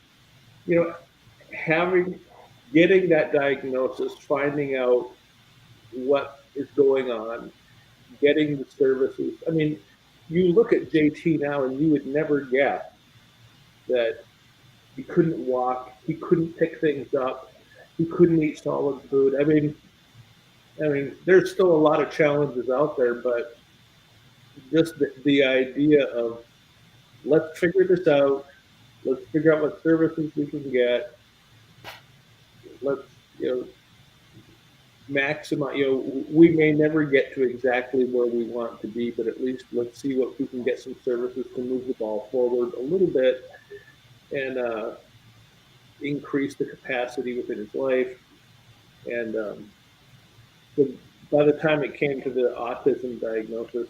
getting that diagnosis, finding out what is going on, getting the services. I mean, you look at JT now and you would never guess that he couldn't walk, he couldn't pick things up, he couldn't eat solid food. I mean, there's still a lot of challenges out there, but just the idea of let's figure this out, let's figure out what services we can get. Let's, maximize, we may never get to exactly where we want to be, but at least let's see what we can get some services to move the ball forward a little bit and increase the capacity within his life. And so by the time it came to the autism diagnosis,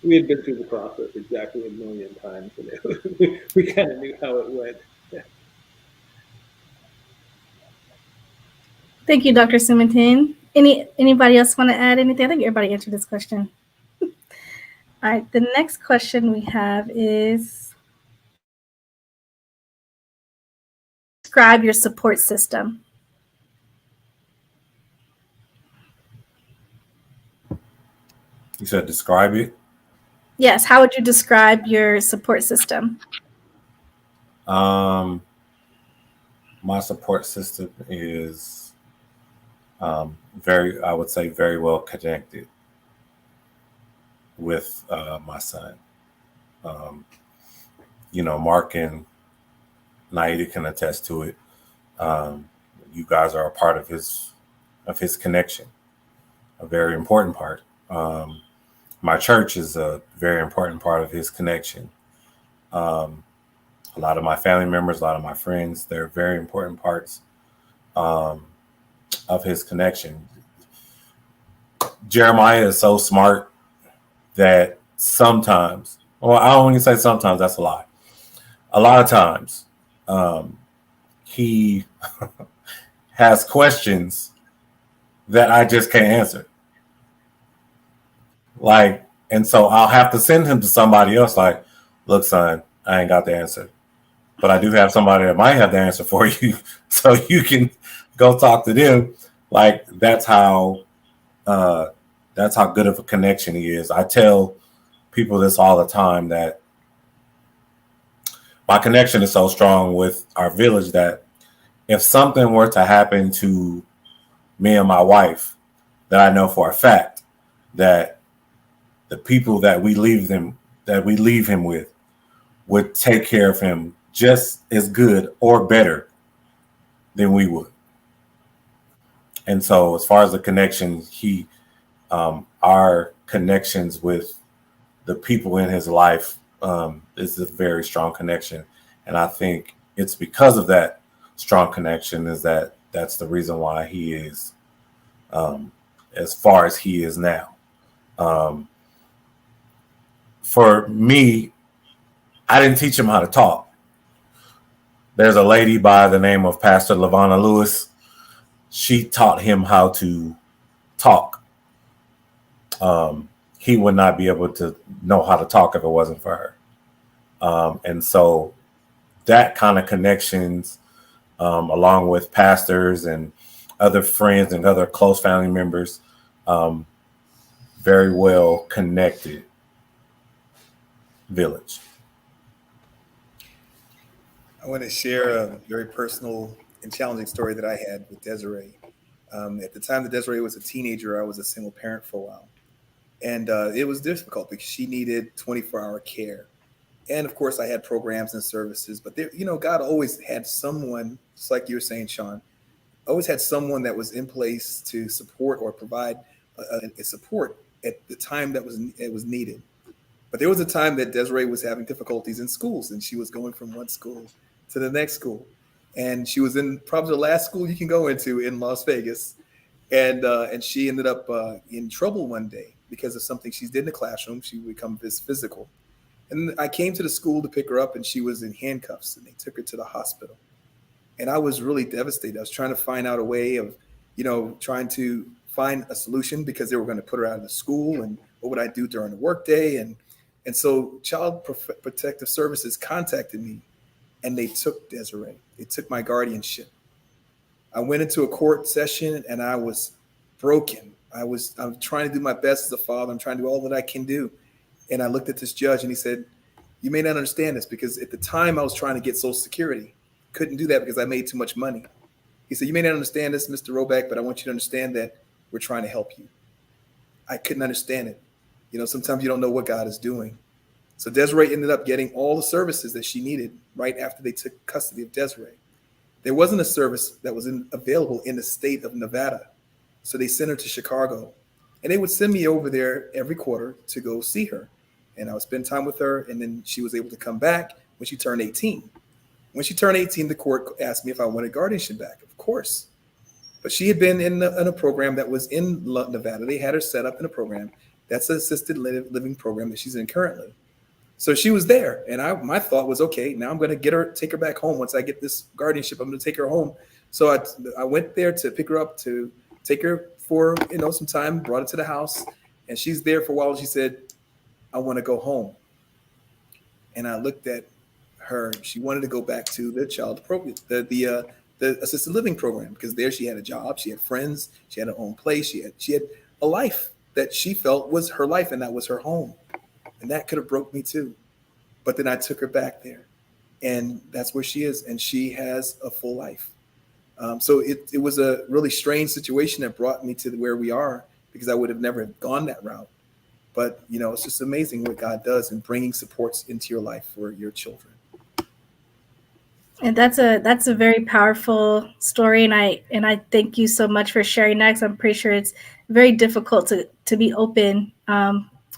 we had been through the process exactly a million times, and we kind of knew how it went. Thank you, Dr. Simonton. Anybody else want to add anything? I think everybody answered this question. All right, the next question we have is, describe your support system. You said describe it? Yes, how would you describe your support system? My support system is I would say very well connected with my son. Mark and Nyetta can attest to it. You guys are a part of his connection, a very important part. My church is a very important part of his connection. A lot of my family members, a lot of my friends, they're very important parts of his connection. Jeremiah is so smart that sometimes, well, I don't even say sometimes, that's a lie. A lot of times, he has questions that I just can't answer. And so I'll have to send him to somebody else. Like, look, son, I ain't got the answer, but I do have somebody that might have the answer for you, so you can go talk to them. Like, that's how good of a connection he is. I tell people this all the time, that my connection is so strong with our village that if something were to happen to me and my wife, that I know for a fact that the people that we leave them that we leave him with would take care of him just as good or better than we would. And so as far as the connections, our connections with the people in his life is a very strong connection. And I think it's because of that strong connection that's the reason why he is as far as he is now. For me, I didn't teach him how to talk. There's a lady by the name of Pastor LaVonna Lewis. She taught him how to talk. He would not be able to know how to talk if it wasn't for her. And so that kind of connections, along with pastors and other friends and other close family members, very well connected village. I want to share a very personal and challenging story that I had with Desiree. At the time that Desiree was a teenager, I was a single parent for a while. And it was difficult because she needed 24-hour care. And of course, I had programs and services. But there, God always had someone, just like you were saying, Sean, always had someone that was in place to support or provide a support at the time that it was needed. But there was a time that Desiree was having difficulties in schools, and she was going from one school to the next school. And she was in probably the last school you can go into in Las Vegas. And she ended up in trouble one day because of something she did in the classroom. She would become physical. And I came to the school to pick her up, and she was in handcuffs, and they took her to the hospital. And I was really devastated. I was trying to find out a way of, trying to find a solution because they were going to put her out of the school, and what would I do during the workday? And so Child Protective Services contacted me, and they took Desiree. They took my guardianship. I went into a court session, and I was broken. I'm trying to do my best as a father. I'm trying to do all that I can do. And I looked at this judge, and he said, "You may not understand this, because at the time I was trying to get Social Security. Couldn't do that because I made too much money." He said, "You may not understand this, Mr. Roback, but I want you to understand that we're trying to help you." I couldn't understand it. Sometimes you don't know what God is doing. So Desiree ended up getting all the services that she needed right after they took custody of Desiree. There wasn't a service that was available in the state of Nevada. So they sent her to Chicago, and they would send me over there every quarter to go see her. And I would spend time with her, and then she was able to come back when she turned 18. When she turned 18, the court asked me if I wanted guardianship back. Of course. But she had been in a program that was in Nevada. They had her set up in a program. That's an assisted living program that she's in currently. So she was there. And my thought was, okay, now I'm going to take her back home. Once I get this guardianship, I'm going to take her home. So I went there to pick her up, to take her for, some time, brought her to the house. And she's there for a while. She said, "I want to go home." And I looked at her. She wanted to go back to the child program, the assisted living program, because there she had a job, she had friends, she had her own place, she had a life that she felt was her life, and that was her home. And that could have broke me too. But then I took her back there, and that's where she is, and she has a full life. So it was a really strange situation that brought me to where we are, because I would have never gone that route. But it's just amazing what God does in bringing supports into your life for your children. And that's a very powerful story, and I thank you so much for sharing that, because I'm pretty sure it's very difficult to be open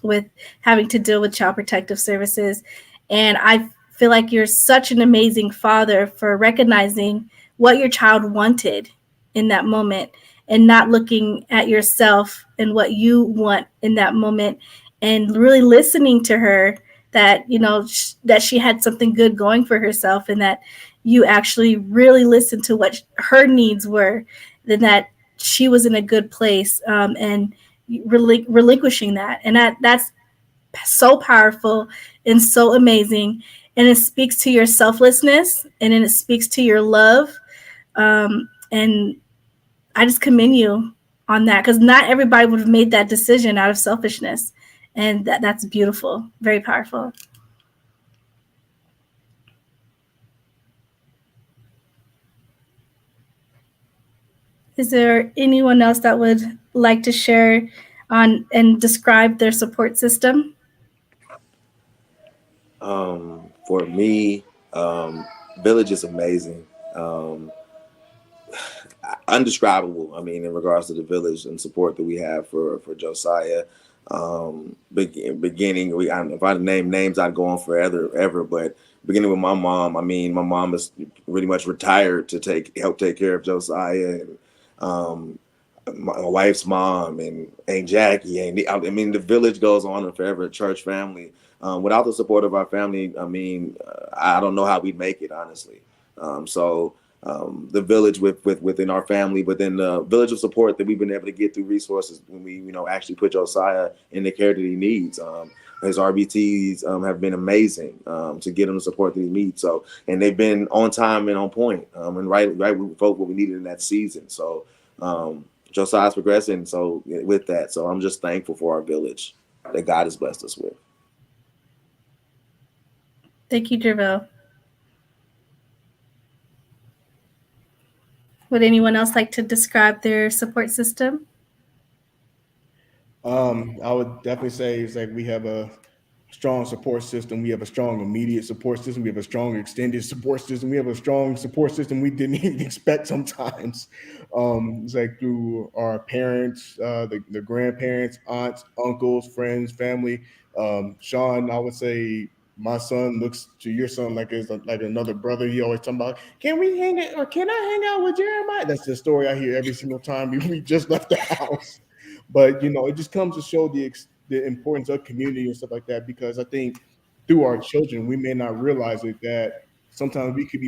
with having to deal with Child Protective Services. And I feel like you're such an amazing father for recognizing what your child wanted in that moment, and not looking at yourself and what you want in that moment, and really listening to her, that that she had something good going for herself, and that you actually really listened to what her needs were, then that she was in a good place, and relinquishing that. And that's so powerful and so amazing. And it speaks to your selflessness, and then it speaks to your love. And I just commend you on that, because not everybody would have made that decision out of selfishness. And that's beautiful, very powerful. Is there anyone else that would like to share on and describe their support system? For me, Village is amazing. Um, Undescribable. I mean, in regards to the village and support that we have for Josiah. Beginning, if I name names, I'd go on forever, ever. But beginning with my mom, I mean, my mom is pretty much retired to help take care of Josiah, and my wife's mom and Aunt Jackie, and I mean, the village goes on and forever. A church family. Without the support of our family, I mean, I don't know how we'd make it, honestly. So the village within our family, but then the village of support that we've been able to get through resources when we actually put Josiah in the care that he needs. His RBTs have been amazing to get him the support that he needs. So, and they've been on time and on point, and right with what we needed in that season. So Josiah's progressing. So with that, so I'm just thankful for our village that God has blessed us with. Thank you, Jervell. Would anyone else like to describe their support system? I would definitely say it's like we have a strong support system. We have a strong immediate support system. We have a strong extended support system. We have a strong support system we didn't even expect sometimes. It's like through our parents, the grandparents, aunts, uncles, friends, family. Sean, I would say my son looks to your son like another brother. He always talking about, can we hang out or can I hang out with Jeremiah? That's the story I hear every single time we just left the house. But it just comes to show the importance of community and stuff like that. Because I think through our children, we may not realize it that sometimes we could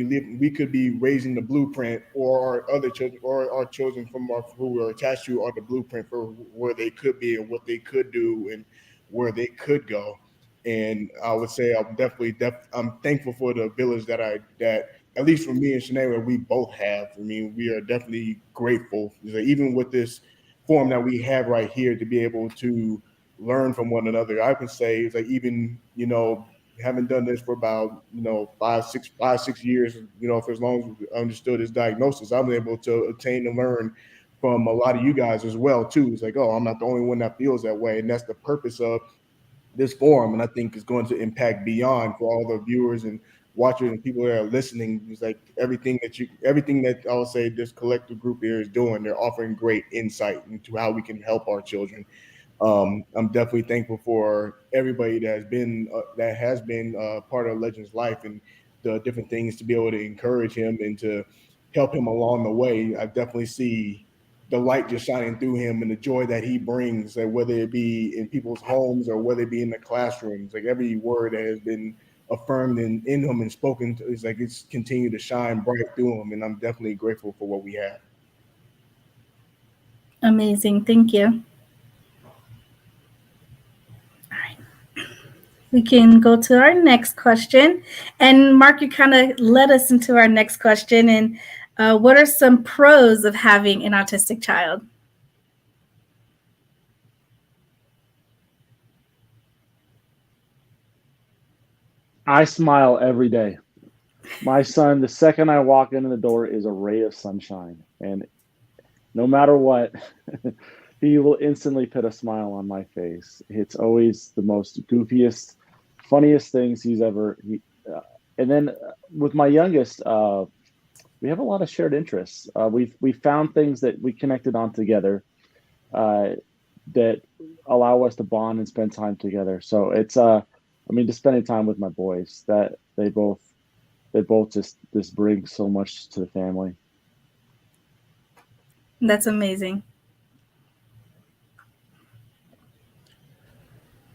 be raising the blueprint, or our other children, or our children who are attached to are the blueprint for where they could be and what they could do and where they could go. And I would say I'm thankful for the village that at least for me and Shanae, we both have. I mean, we are definitely grateful. Even with this form that we have right here to be able to learn from one another. I can say it's like even having done this for about 5, 6 years, for as long as I understood his diagnosis, I'm able to attain and learn from a lot of you guys as well too. It's like, oh, I'm not the only one that feels that way, and that's the purpose of this forum, and I think is going to impact beyond for all the viewers and watchers and people that are listening. It's like everything that I'll say this collective group here is doing. They're offering great insight into how we can help our children. I'm definitely thankful for everybody that has been part of Legend's life and the different things to be able to encourage him and to help him along the way. I definitely see the light just shining through him and the joy that he brings, like whether it be in people's homes or whether it be in the classrooms. Like every word that has been affirmed in him and spoken to, is like it's continued to shine bright through him, and I'm definitely grateful for what we have. Amazing. Thank you. We can go to our next question. And Mark, you kind of led us into our next question. And what are some pros of having an autistic child? I smile every day. My son, the second I walk into the door, is a ray of sunshine. And no matter what, he will instantly put a smile on my face. It's always the most goofiest, funniest things he's ever. And then with my youngest, we have a lot of shared interests. We found things that we connected on together that allow us to bond and spend time together. So it's just spending time with my boys, that they both just bring so much to the family. That's amazing.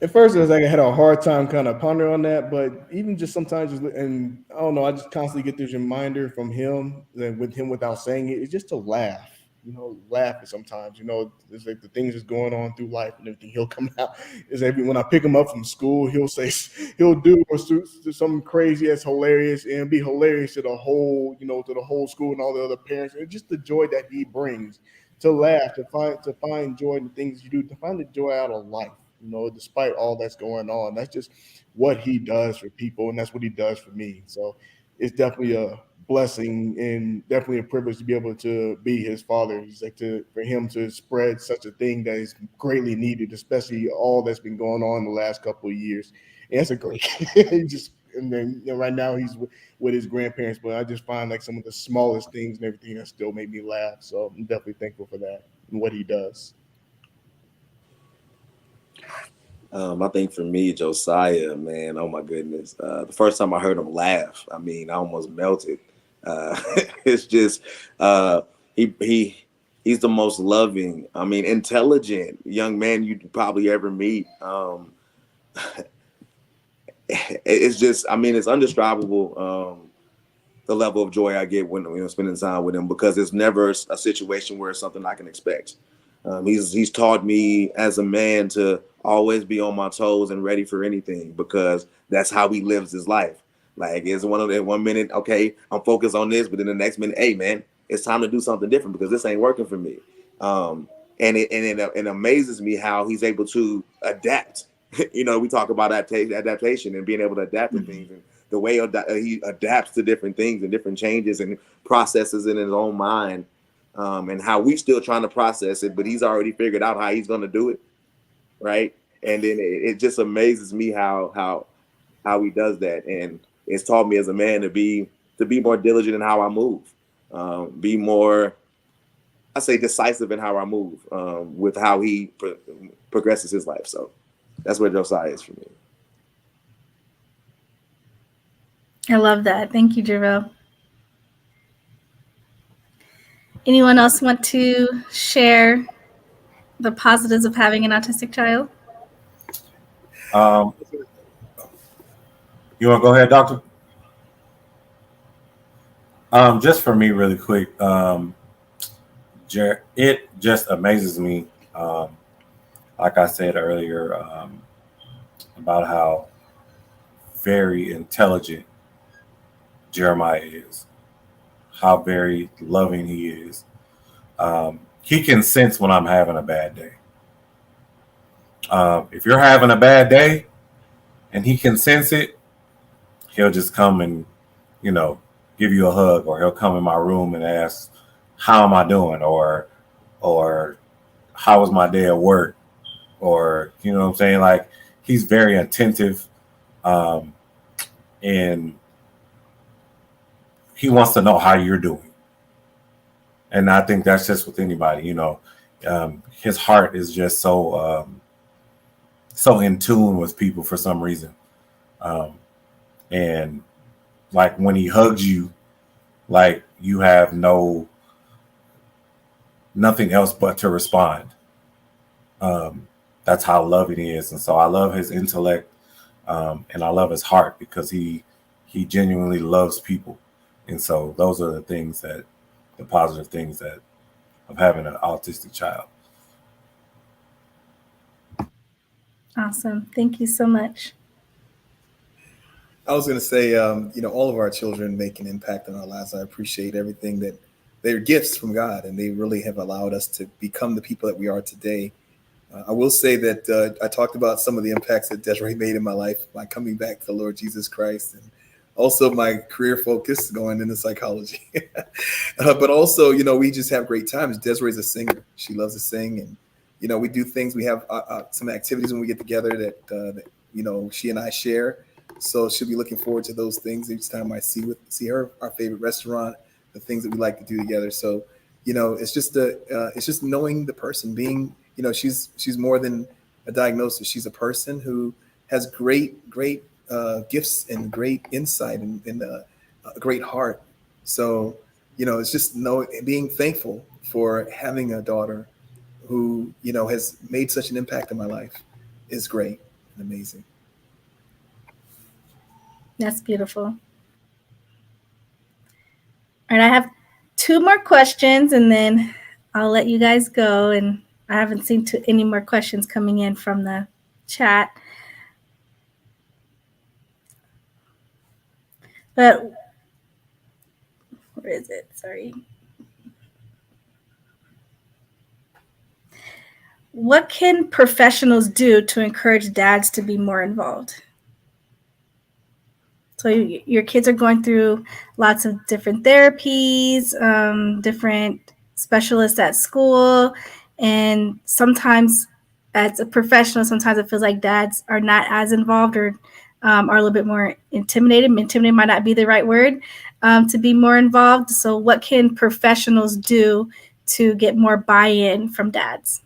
At first, it was like I had a hard time kind of pondering on that, but even just sometimes, and I don't know, I just constantly get this reminder from him, that with him without saying it, it's just to laugh. Laugh sometimes. It's like the things that's going on through life and everything. He'll come out. It's like when I pick him up from school, he'll do something crazy that's hilarious and be hilarious to the whole school and all the other parents. And just the joy that he brings to laugh, to find joy in the things you do, to find the joy out of life. Despite all that's going on, that's just what he does for people, and that's what he does for me. So it's definitely a blessing and definitely a privilege to be able to be his father. It's like for him to spread such a thing that is greatly needed, especially all that's been going on in the last couple of years. That's a great. He just and then right now he's with his grandparents, but I just find like some of the smallest things and everything that still make me laugh. So I'm definitely thankful for that and what he does. I think for me, Josiah, man, oh my goodness. The first time I heard him laugh, I mean, I almost melted. It's just he's the most loving, I mean, intelligent young man you'd probably ever meet. It's just, I mean, it's undescribable. The level of joy I get when spending time with him, because it's never a situation where it's something I can expect. He's taught me as a man to always be on my toes and ready for anything, because that's how he lives his life. Like, it's one of the 1 minute, okay, I'm focused on this, but then the next minute, hey man, it's time to do something different because this ain't working for me. And it amazes me how he's able to adapt. We talk about adaptation and being able to adapt to things, and the way he adapts to different things and different changes and processes in his own mind, and how we still trying to process it, but he's already figured out how he's going to do it, right? And then it just amazes me how he does that, and it's taught me as a man to be more diligent in how I move, be more, I say, decisive in how I move, with how he progresses his life. So that's where Josiah is for me. I love that. Thank you, Jarrell. Anyone else want to share the positives of having an autistic child? You want to go ahead, Doctor? Just for me, really quick, it just amazes me, like I said earlier, about how very intelligent Jeremiah is, how very loving he is. He can sense when I'm having a bad day. If you're having a bad day and he can sense it, he'll just come and, give you a hug, or he'll come in my room and ask, how am I doing? Or how was my day at work? Or, you know what I'm saying? Like, he's very attentive, and he wants to know how you're doing. And I think that's just with anybody, his heart is just so in tune with people for some reason. And like when he hugs you, like you have nothing else but to respond. That's how loving he is. And so I love his intellect, and I love his heart, because he genuinely loves people. And so those are the positive things that of having an autistic child. Awesome. Thank you so much. I was going to say, all of our children make an impact on our lives. I appreciate everything that they're gifts from God, and they really have allowed us to become the people that we are today. I will say that I talked about some of the impacts that Desiree made in my life by coming back to the Lord Jesus Christ, and also my career focus going into psychology. But also, we just have great times. Desiree's a singer. She loves to sing, and, we do things. We have some activities when we get together that she and I share. So she'll be looking forward to those things each time I see her, our favorite restaurant, the things that we like to do together. So, it's just knowing the person, being, she's more than a diagnosis. She's a person who has great gifts and great insight and a great heart. So, it's just being thankful for having a daughter who, has made such an impact in my life is great and amazing. That's beautiful. All right, I have 2 more questions, and then I'll let you guys go. And I haven't seen any more questions coming in from the chat. But where is it? Sorry. What can professionals do to encourage dads to be more involved? So your kids are going through lots of different therapies, different specialists at school, and sometimes as a professional, sometimes it feels like dads are not as involved or are a little bit more intimidated. Intimidated might not be the right word, to be more involved. So what can professionals do to get more buy-in from dads?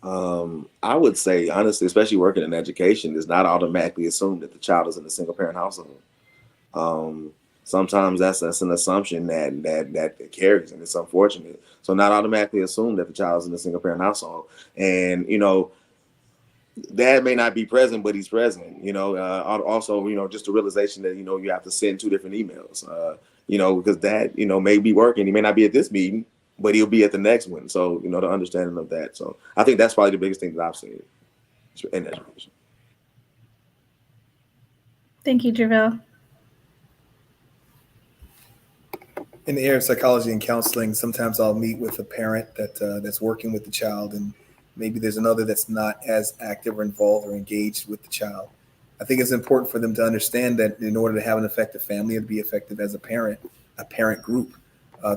I would say, honestly, especially working in education, is not automatically assumed that the child is in a single parent household. Sometimes that's an assumption that carries, and it's unfortunate. So not automatically assume that the child is in a single parent household. And, dad may not be present, but he's present. Also, just the realization that, you have to send 2 different emails, because dad, may be working. He may not be at this meeting, but he'll be at the next one. So, the understanding of that. So I think that's probably the biggest thing that I've seen in education. Thank you, Javelle. In the area of psychology and counseling, sometimes I'll meet with a parent that's working with the child, and maybe there's another that's not as active or involved or engaged with the child. I think it's important for them to understand that in order to have an effective family and be effective as a parent group,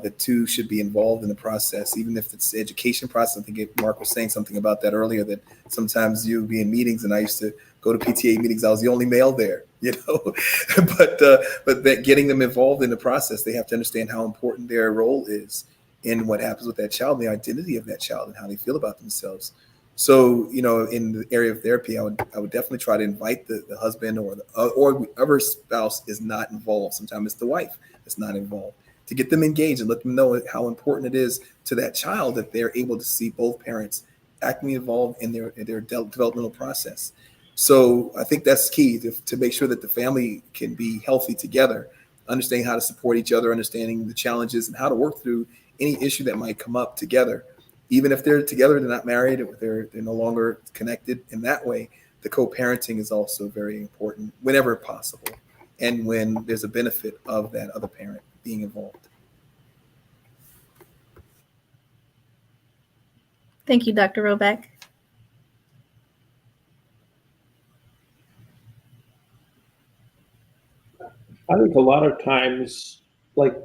the 2 should be involved in the process, even if it's the education process. I think Mark was saying something about that earlier, that sometimes you'll be in meetings, and I used to go to PTA meetings. I was the only male there, but that getting them involved in the process, they have to understand how important their role is in what happens with that child, the identity of that child, and how they feel about themselves. So, in the area of therapy, I would definitely try to invite the husband or whoever spouse is not involved. Sometimes it's the wife that's not involved, to get them engaged and let them know how important it is to that child that they're able to see both parents actively involved in their developmental process. So I think that's key to make sure that the family can be healthy together, understanding how to support each other, understanding the challenges and how to work through any issue that might come up together. Even if they're together, they're not married, or they're no longer connected in that way, the co-parenting is also very important whenever possible, and when there's a benefit of that other parent being involved. Thank you, Dr. Roback. I think a lot of times, like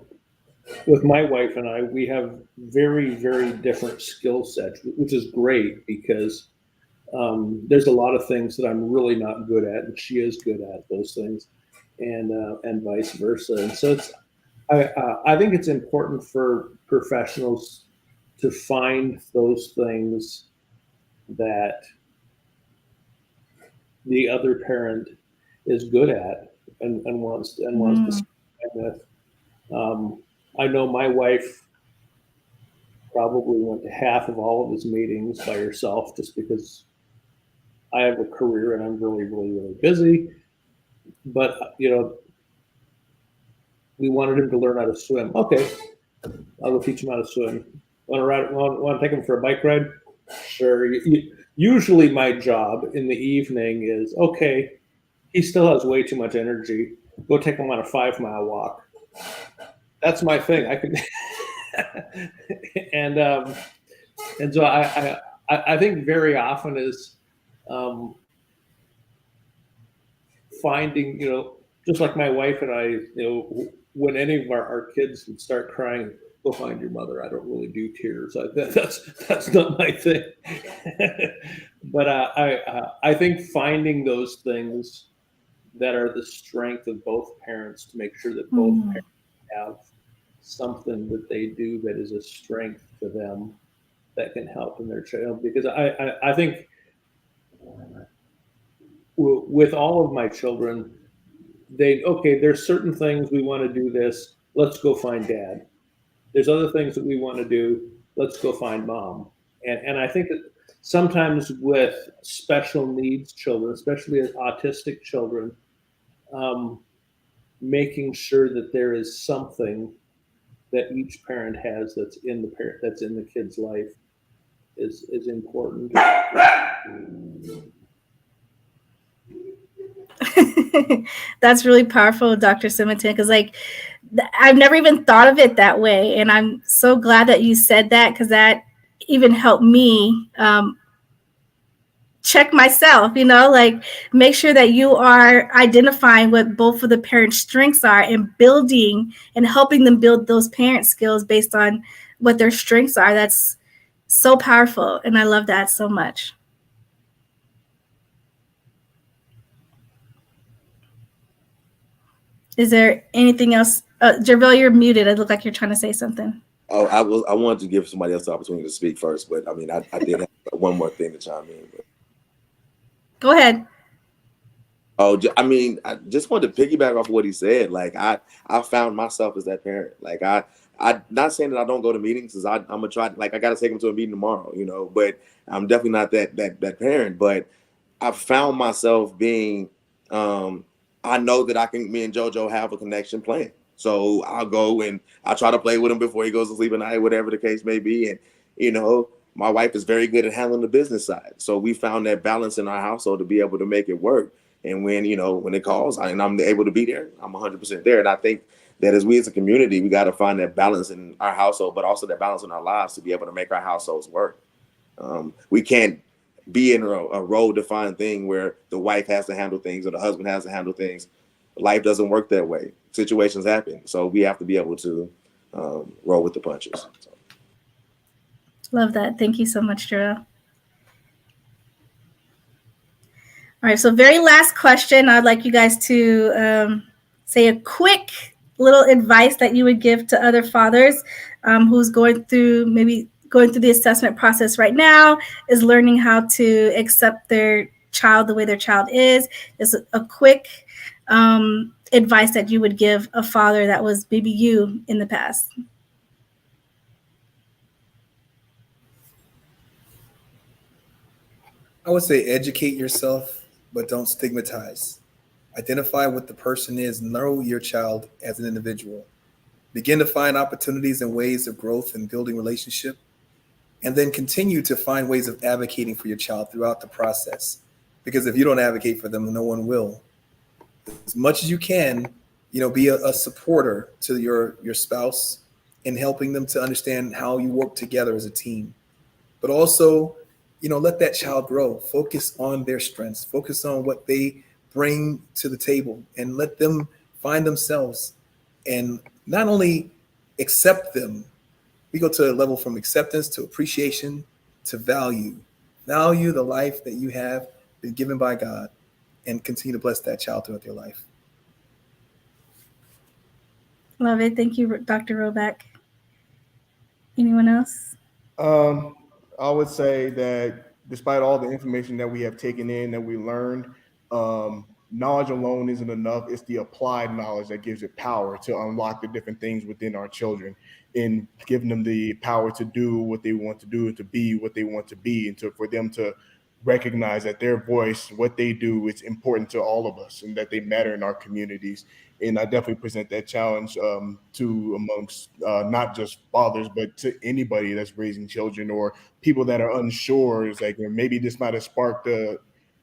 with my wife and I, we have very, very different skill sets, which is great because there's a lot of things that I'm really not good at, and she is good at those things, and vice versa. And so I think it's important for professionals to find those things that the other parent is good at and wants to spend with. I know my wife probably went to half of all of his meetings by herself, just because I have a career and I'm really, really, really busy. But we wanted him to learn how to swim. Okay, I'll go teach him how to swim. Want to take him for a bike ride? Sure. Usually my job in the evening is, okay, he still has way too much energy. Go take him on a 5-mile walk. That's my thing. I can, and so I think very often is finding, just like my wife and I, when any of our kids would start crying, go find your mother. I don't really do tears. That's not my thing. But I think finding those things that are the strength of both parents, to make sure that both parents have something that they do that is a strength to them that can help in their child. Because I think with all of my children, there's certain things we want to do this. Let's go find dad. There's other things that we want to do. Let's go find mom. And I think that sometimes with special needs children, especially as autistic children, making sure that there is something that each parent has that's in the kid's life is important. That's really powerful, Dr. Simonton, because I've never even thought of it that way. And I'm so glad that you said that, because that even helped me check myself, make sure that you are identifying what both of the parents' strengths are and building and helping them build those parent skills based on what their strengths are. That's So powerful. And I love that so much. Is there anything else? Jervell, you're muted. It looked like you're trying to say something. Oh, I wanted to give somebody else the opportunity to speak first, but I mean, I did have one more thing to chime in. But. Go ahead. Oh, I mean, I just wanted to piggyback off of what he said. Like, I found myself as that parent. Like, I not saying that I don't go to meetings, because I'm gonna try. Like, I got to take him to a meeting tomorrow, you know. But I'm definitely not that parent. But I found myself being, I know that me and JoJo have a connection playing. So I'll go and I try to play with him before he goes to sleep at night, whatever the case may be. And, you know, my wife is very good at handling the business side. So we found that balance in our household to be able to make it work. And when, you know, when it calls and I'm able to be there, I'm 100% there. And I think that as we as a community, we got to find that balance in our household, but also that balance in our lives to be able to make our households work. We can't be in a role-defined thing where the wife has to handle things or the husband has to handle things. Life doesn't work that way. Situations happen. So we have to be able to roll with the punches. So. Love that. Thank you so much, Jervell. All right, so very last question. I'd like you guys to say a quick little advice that you would give to other fathers who's going through the assessment process right now, is learning how to accept their child the way their child is. Just a quick advice that you would give a father that was maybe you in the past. I would say educate yourself, but don't stigmatize. Identify what the person is, know your child as an individual. Begin to find opportunities and ways of growth and building relationship, and then continue to find ways of advocating for your child throughout the process. Because if you don't advocate for them, no one will. As much as you can, you know, be a supporter to your spouse in helping them to understand how you work together as a team. But also, you know, let that child grow. Focus on their strengths. Focus on what they bring to the table, and let them find themselves. And not only accept them, we go to a level from acceptance to appreciation to value. Value the life that you have been given by God, and continue to bless that child throughout their life. Love it. Thank you, Dr. Roback. Anyone else? I would say that despite all the information that we have taken in, that we learned, knowledge alone isn't enough. It's the applied knowledge that gives it power to unlock the different things within our children, and giving them the power to do what they want to do, to be what they want to be, and for them to recognize that their voice, what they do, is important to all of us, and that they matter in our communities. And I definitely present that challenge to amongst not just fathers, but to anybody that's raising children or people that are unsure. It's like maybe this might have sparked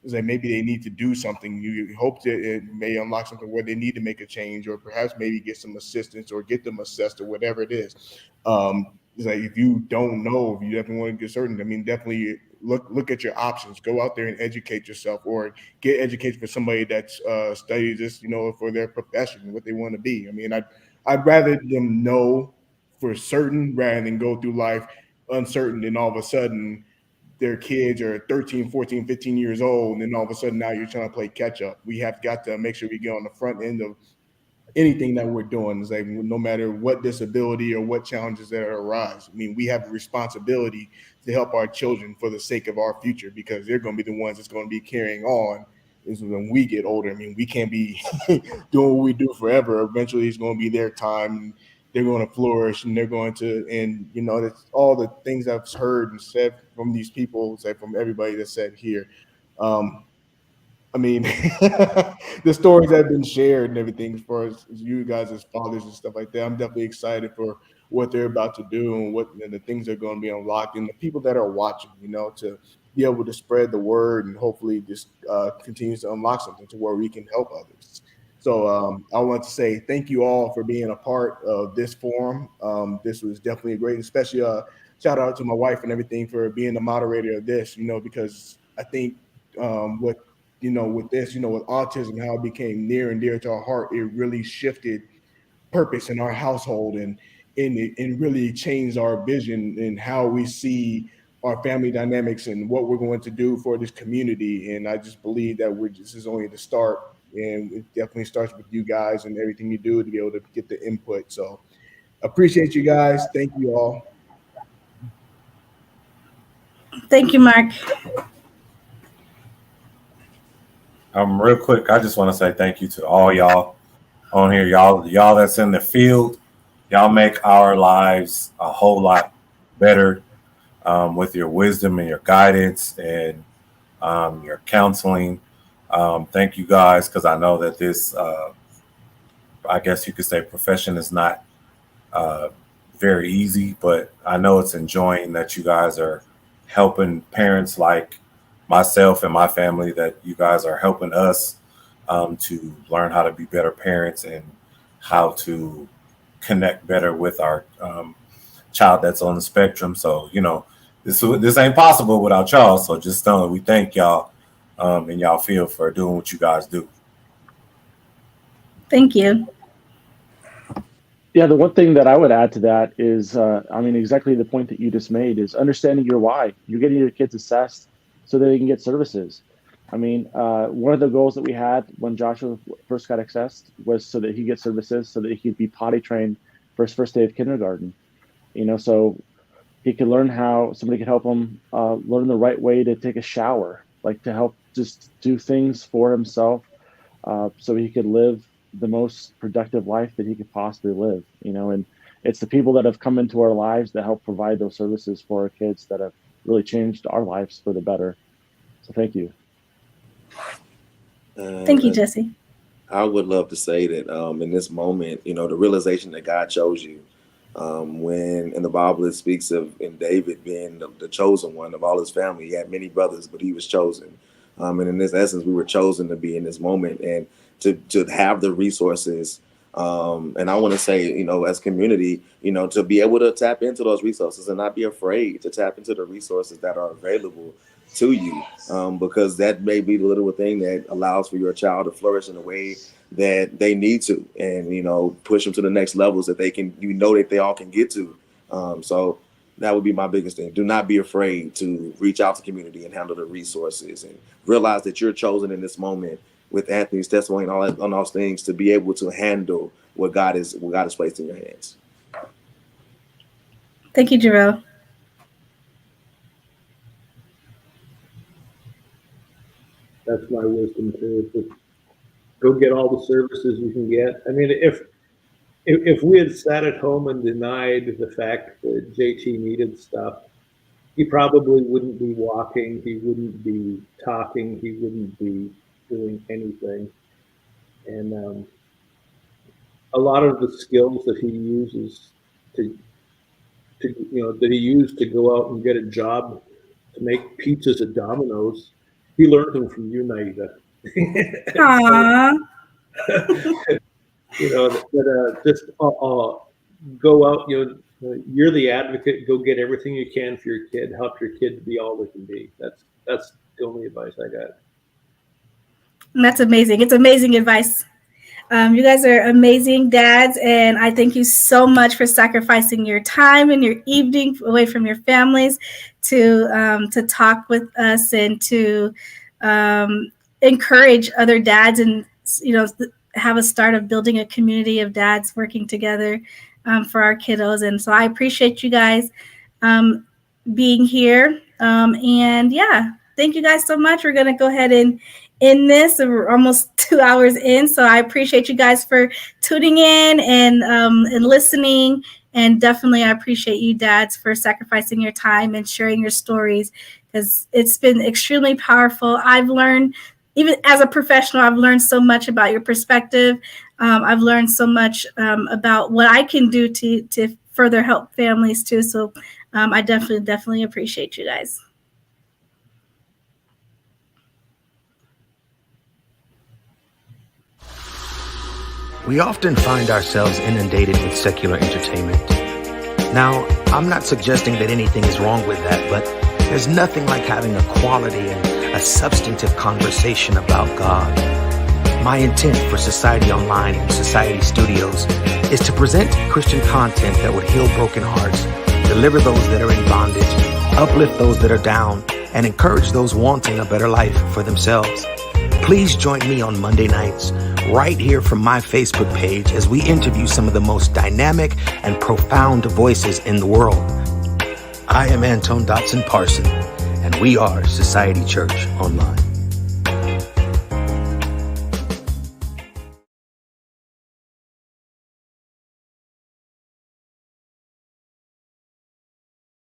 it's like maybe they need to do something. You hope that it may unlock something where they need to make a change, or perhaps maybe get some assistance or get them assessed or whatever it is. It's like if you don't know, if you definitely want to get certain, I mean, definitely look at your options. Go out there and educate yourself, or get educated for somebody that's studies this, you know, for their profession, what they want to be. I mean, I'd rather them know for certain rather than go through life uncertain, and all of a sudden their kids are 13, 14, 15 years old, and then all of a sudden now you're trying to play catch up. We have got to make sure we get on the front end of anything that we're doing. Is like no matter what disability or what challenges that arise. I mean, we have a responsibility to help our children for the sake of our future, because they're going to be the ones that's going to be carrying on. Is when we get older. I mean, we can't be doing what we do forever. Eventually, it's going to be their time. They're going to flourish, and they're going to, and you know, that's all the things I've heard and said from these people, said from everybody that said here. I mean, the stories that have been shared and everything, as far as you guys as fathers and stuff like that, I'm definitely excited for what they're about to do, and what and the things that are going to be unlocked, and the people that are watching, you know, to be able to spread the word, and hopefully this continues to unlock something to where we can help others. So I want to say thank you all for being a part of this forum. This was definitely a great, especially shout out to my wife and everything for being the moderator of this, you know, because I think what you know, with this, you know, with autism, how it became near and dear to our heart, it really shifted purpose in our household, and really changed our vision and how we see our family dynamics and what we're going to do for this community. And I just believe that this is only the start, and it definitely starts with you guys and everything you do to be able to get the input. So appreciate you guys. Thank you all. Thank you, Mark. Real quick, I just want to say thank you to all y'all on here, y'all that's in the field. Y'all make our lives a whole lot better with your wisdom and your guidance and your counseling. Thank you guys, because I know that this, I guess you could say, profession is not very easy, but I know it's enjoying that you guys are helping parents like myself and my family, that you guys are helping us to learn how to be better parents and how to connect better with our child that's on the spectrum. So, this ain't possible without y'all. So just we thank y'all and y'all feel for doing what you guys do. Thank you. Yeah, the one thing that I would add to that is, exactly the point that you just made is understanding your why. You're getting your kids assessed so that they can get services. One of the goals that we had when Joshua first got assessed was so that he gets services, so that he could be potty trained for his first day of kindergarten. So he could learn how somebody could help him learn the right way to take a shower, like to help just do things for himself, so he could live the most productive life that he could possibly live. And it's the people that have come into our lives that help provide those services for our kids that have really changed our lives for the better. So thank you. Thank you, Jesse. I would love to say that in this moment, the realization that God chose you, when in the Bible it speaks of in David being the chosen one of all his family. He had many brothers, but he was chosen. And in this essence, we were chosen to be in this moment and to have the resources. And I want to say, as community, to be able to tap into those resources and not be afraid to tap into the resources that are available to you, because that may be the little thing that allows for your child to flourish in a way that they need to, and push them to the next levels that they can, that they all can get to. So that would be my biggest thing. Do not be afraid to reach out to community and handle the resources, and realize that you're chosen in this moment with Anthony's testimony and all those things to be able to handle what God has placed in your hands. Thank you, Jarrell. That's my wisdom too. Just go get all the services you can get. If we had sat at home and denied the fact that JT needed stuff, he probably wouldn't be walking. He wouldn't be talking. He wouldn't be doing anything. And a lot of the skills that he uses that he used to go out and get a job to make pizzas at Domino's, he learned them from you, Nyetta. Aww. Just go out. You're the advocate. Go get everything you can for your kid. Help your kid to be all they can be. That's the only advice I got. And that's amazing. It's amazing advice. You guys are amazing dads, and I thank you so much for sacrificing your time and your evening away from your families to talk with us and to encourage other dads, and have a start of building a community of dads working together for our kiddos. And so I appreciate you guys being here. And yeah, thank you guys so much. We're gonna go ahead and end this. We're almost 2 hours in, so I appreciate you guys for tuning in and listening. And definitely, I appreciate you dads for sacrificing your time and sharing your stories, because it's been extremely powerful. I've learned, even as a professional, I've learned so much about your perspective. I've learned so much about what I can do to further help families too. So I definitely appreciate you guys. We often find ourselves inundated with secular entertainment. Now, I'm not suggesting that anything is wrong with that, but there's nothing like having a quality and a substantive conversation about God. My intent for Society Online and Society Studios is to present Christian content that would heal broken hearts, deliver those that are in bondage, uplift those that are down, and encourage those wanting a better life for themselves. Please join me on Monday nights right here from my Facebook page as we interview some of the most dynamic and profound voices in the world. I am Antone Dotson-Parson, and we are Society Church Online.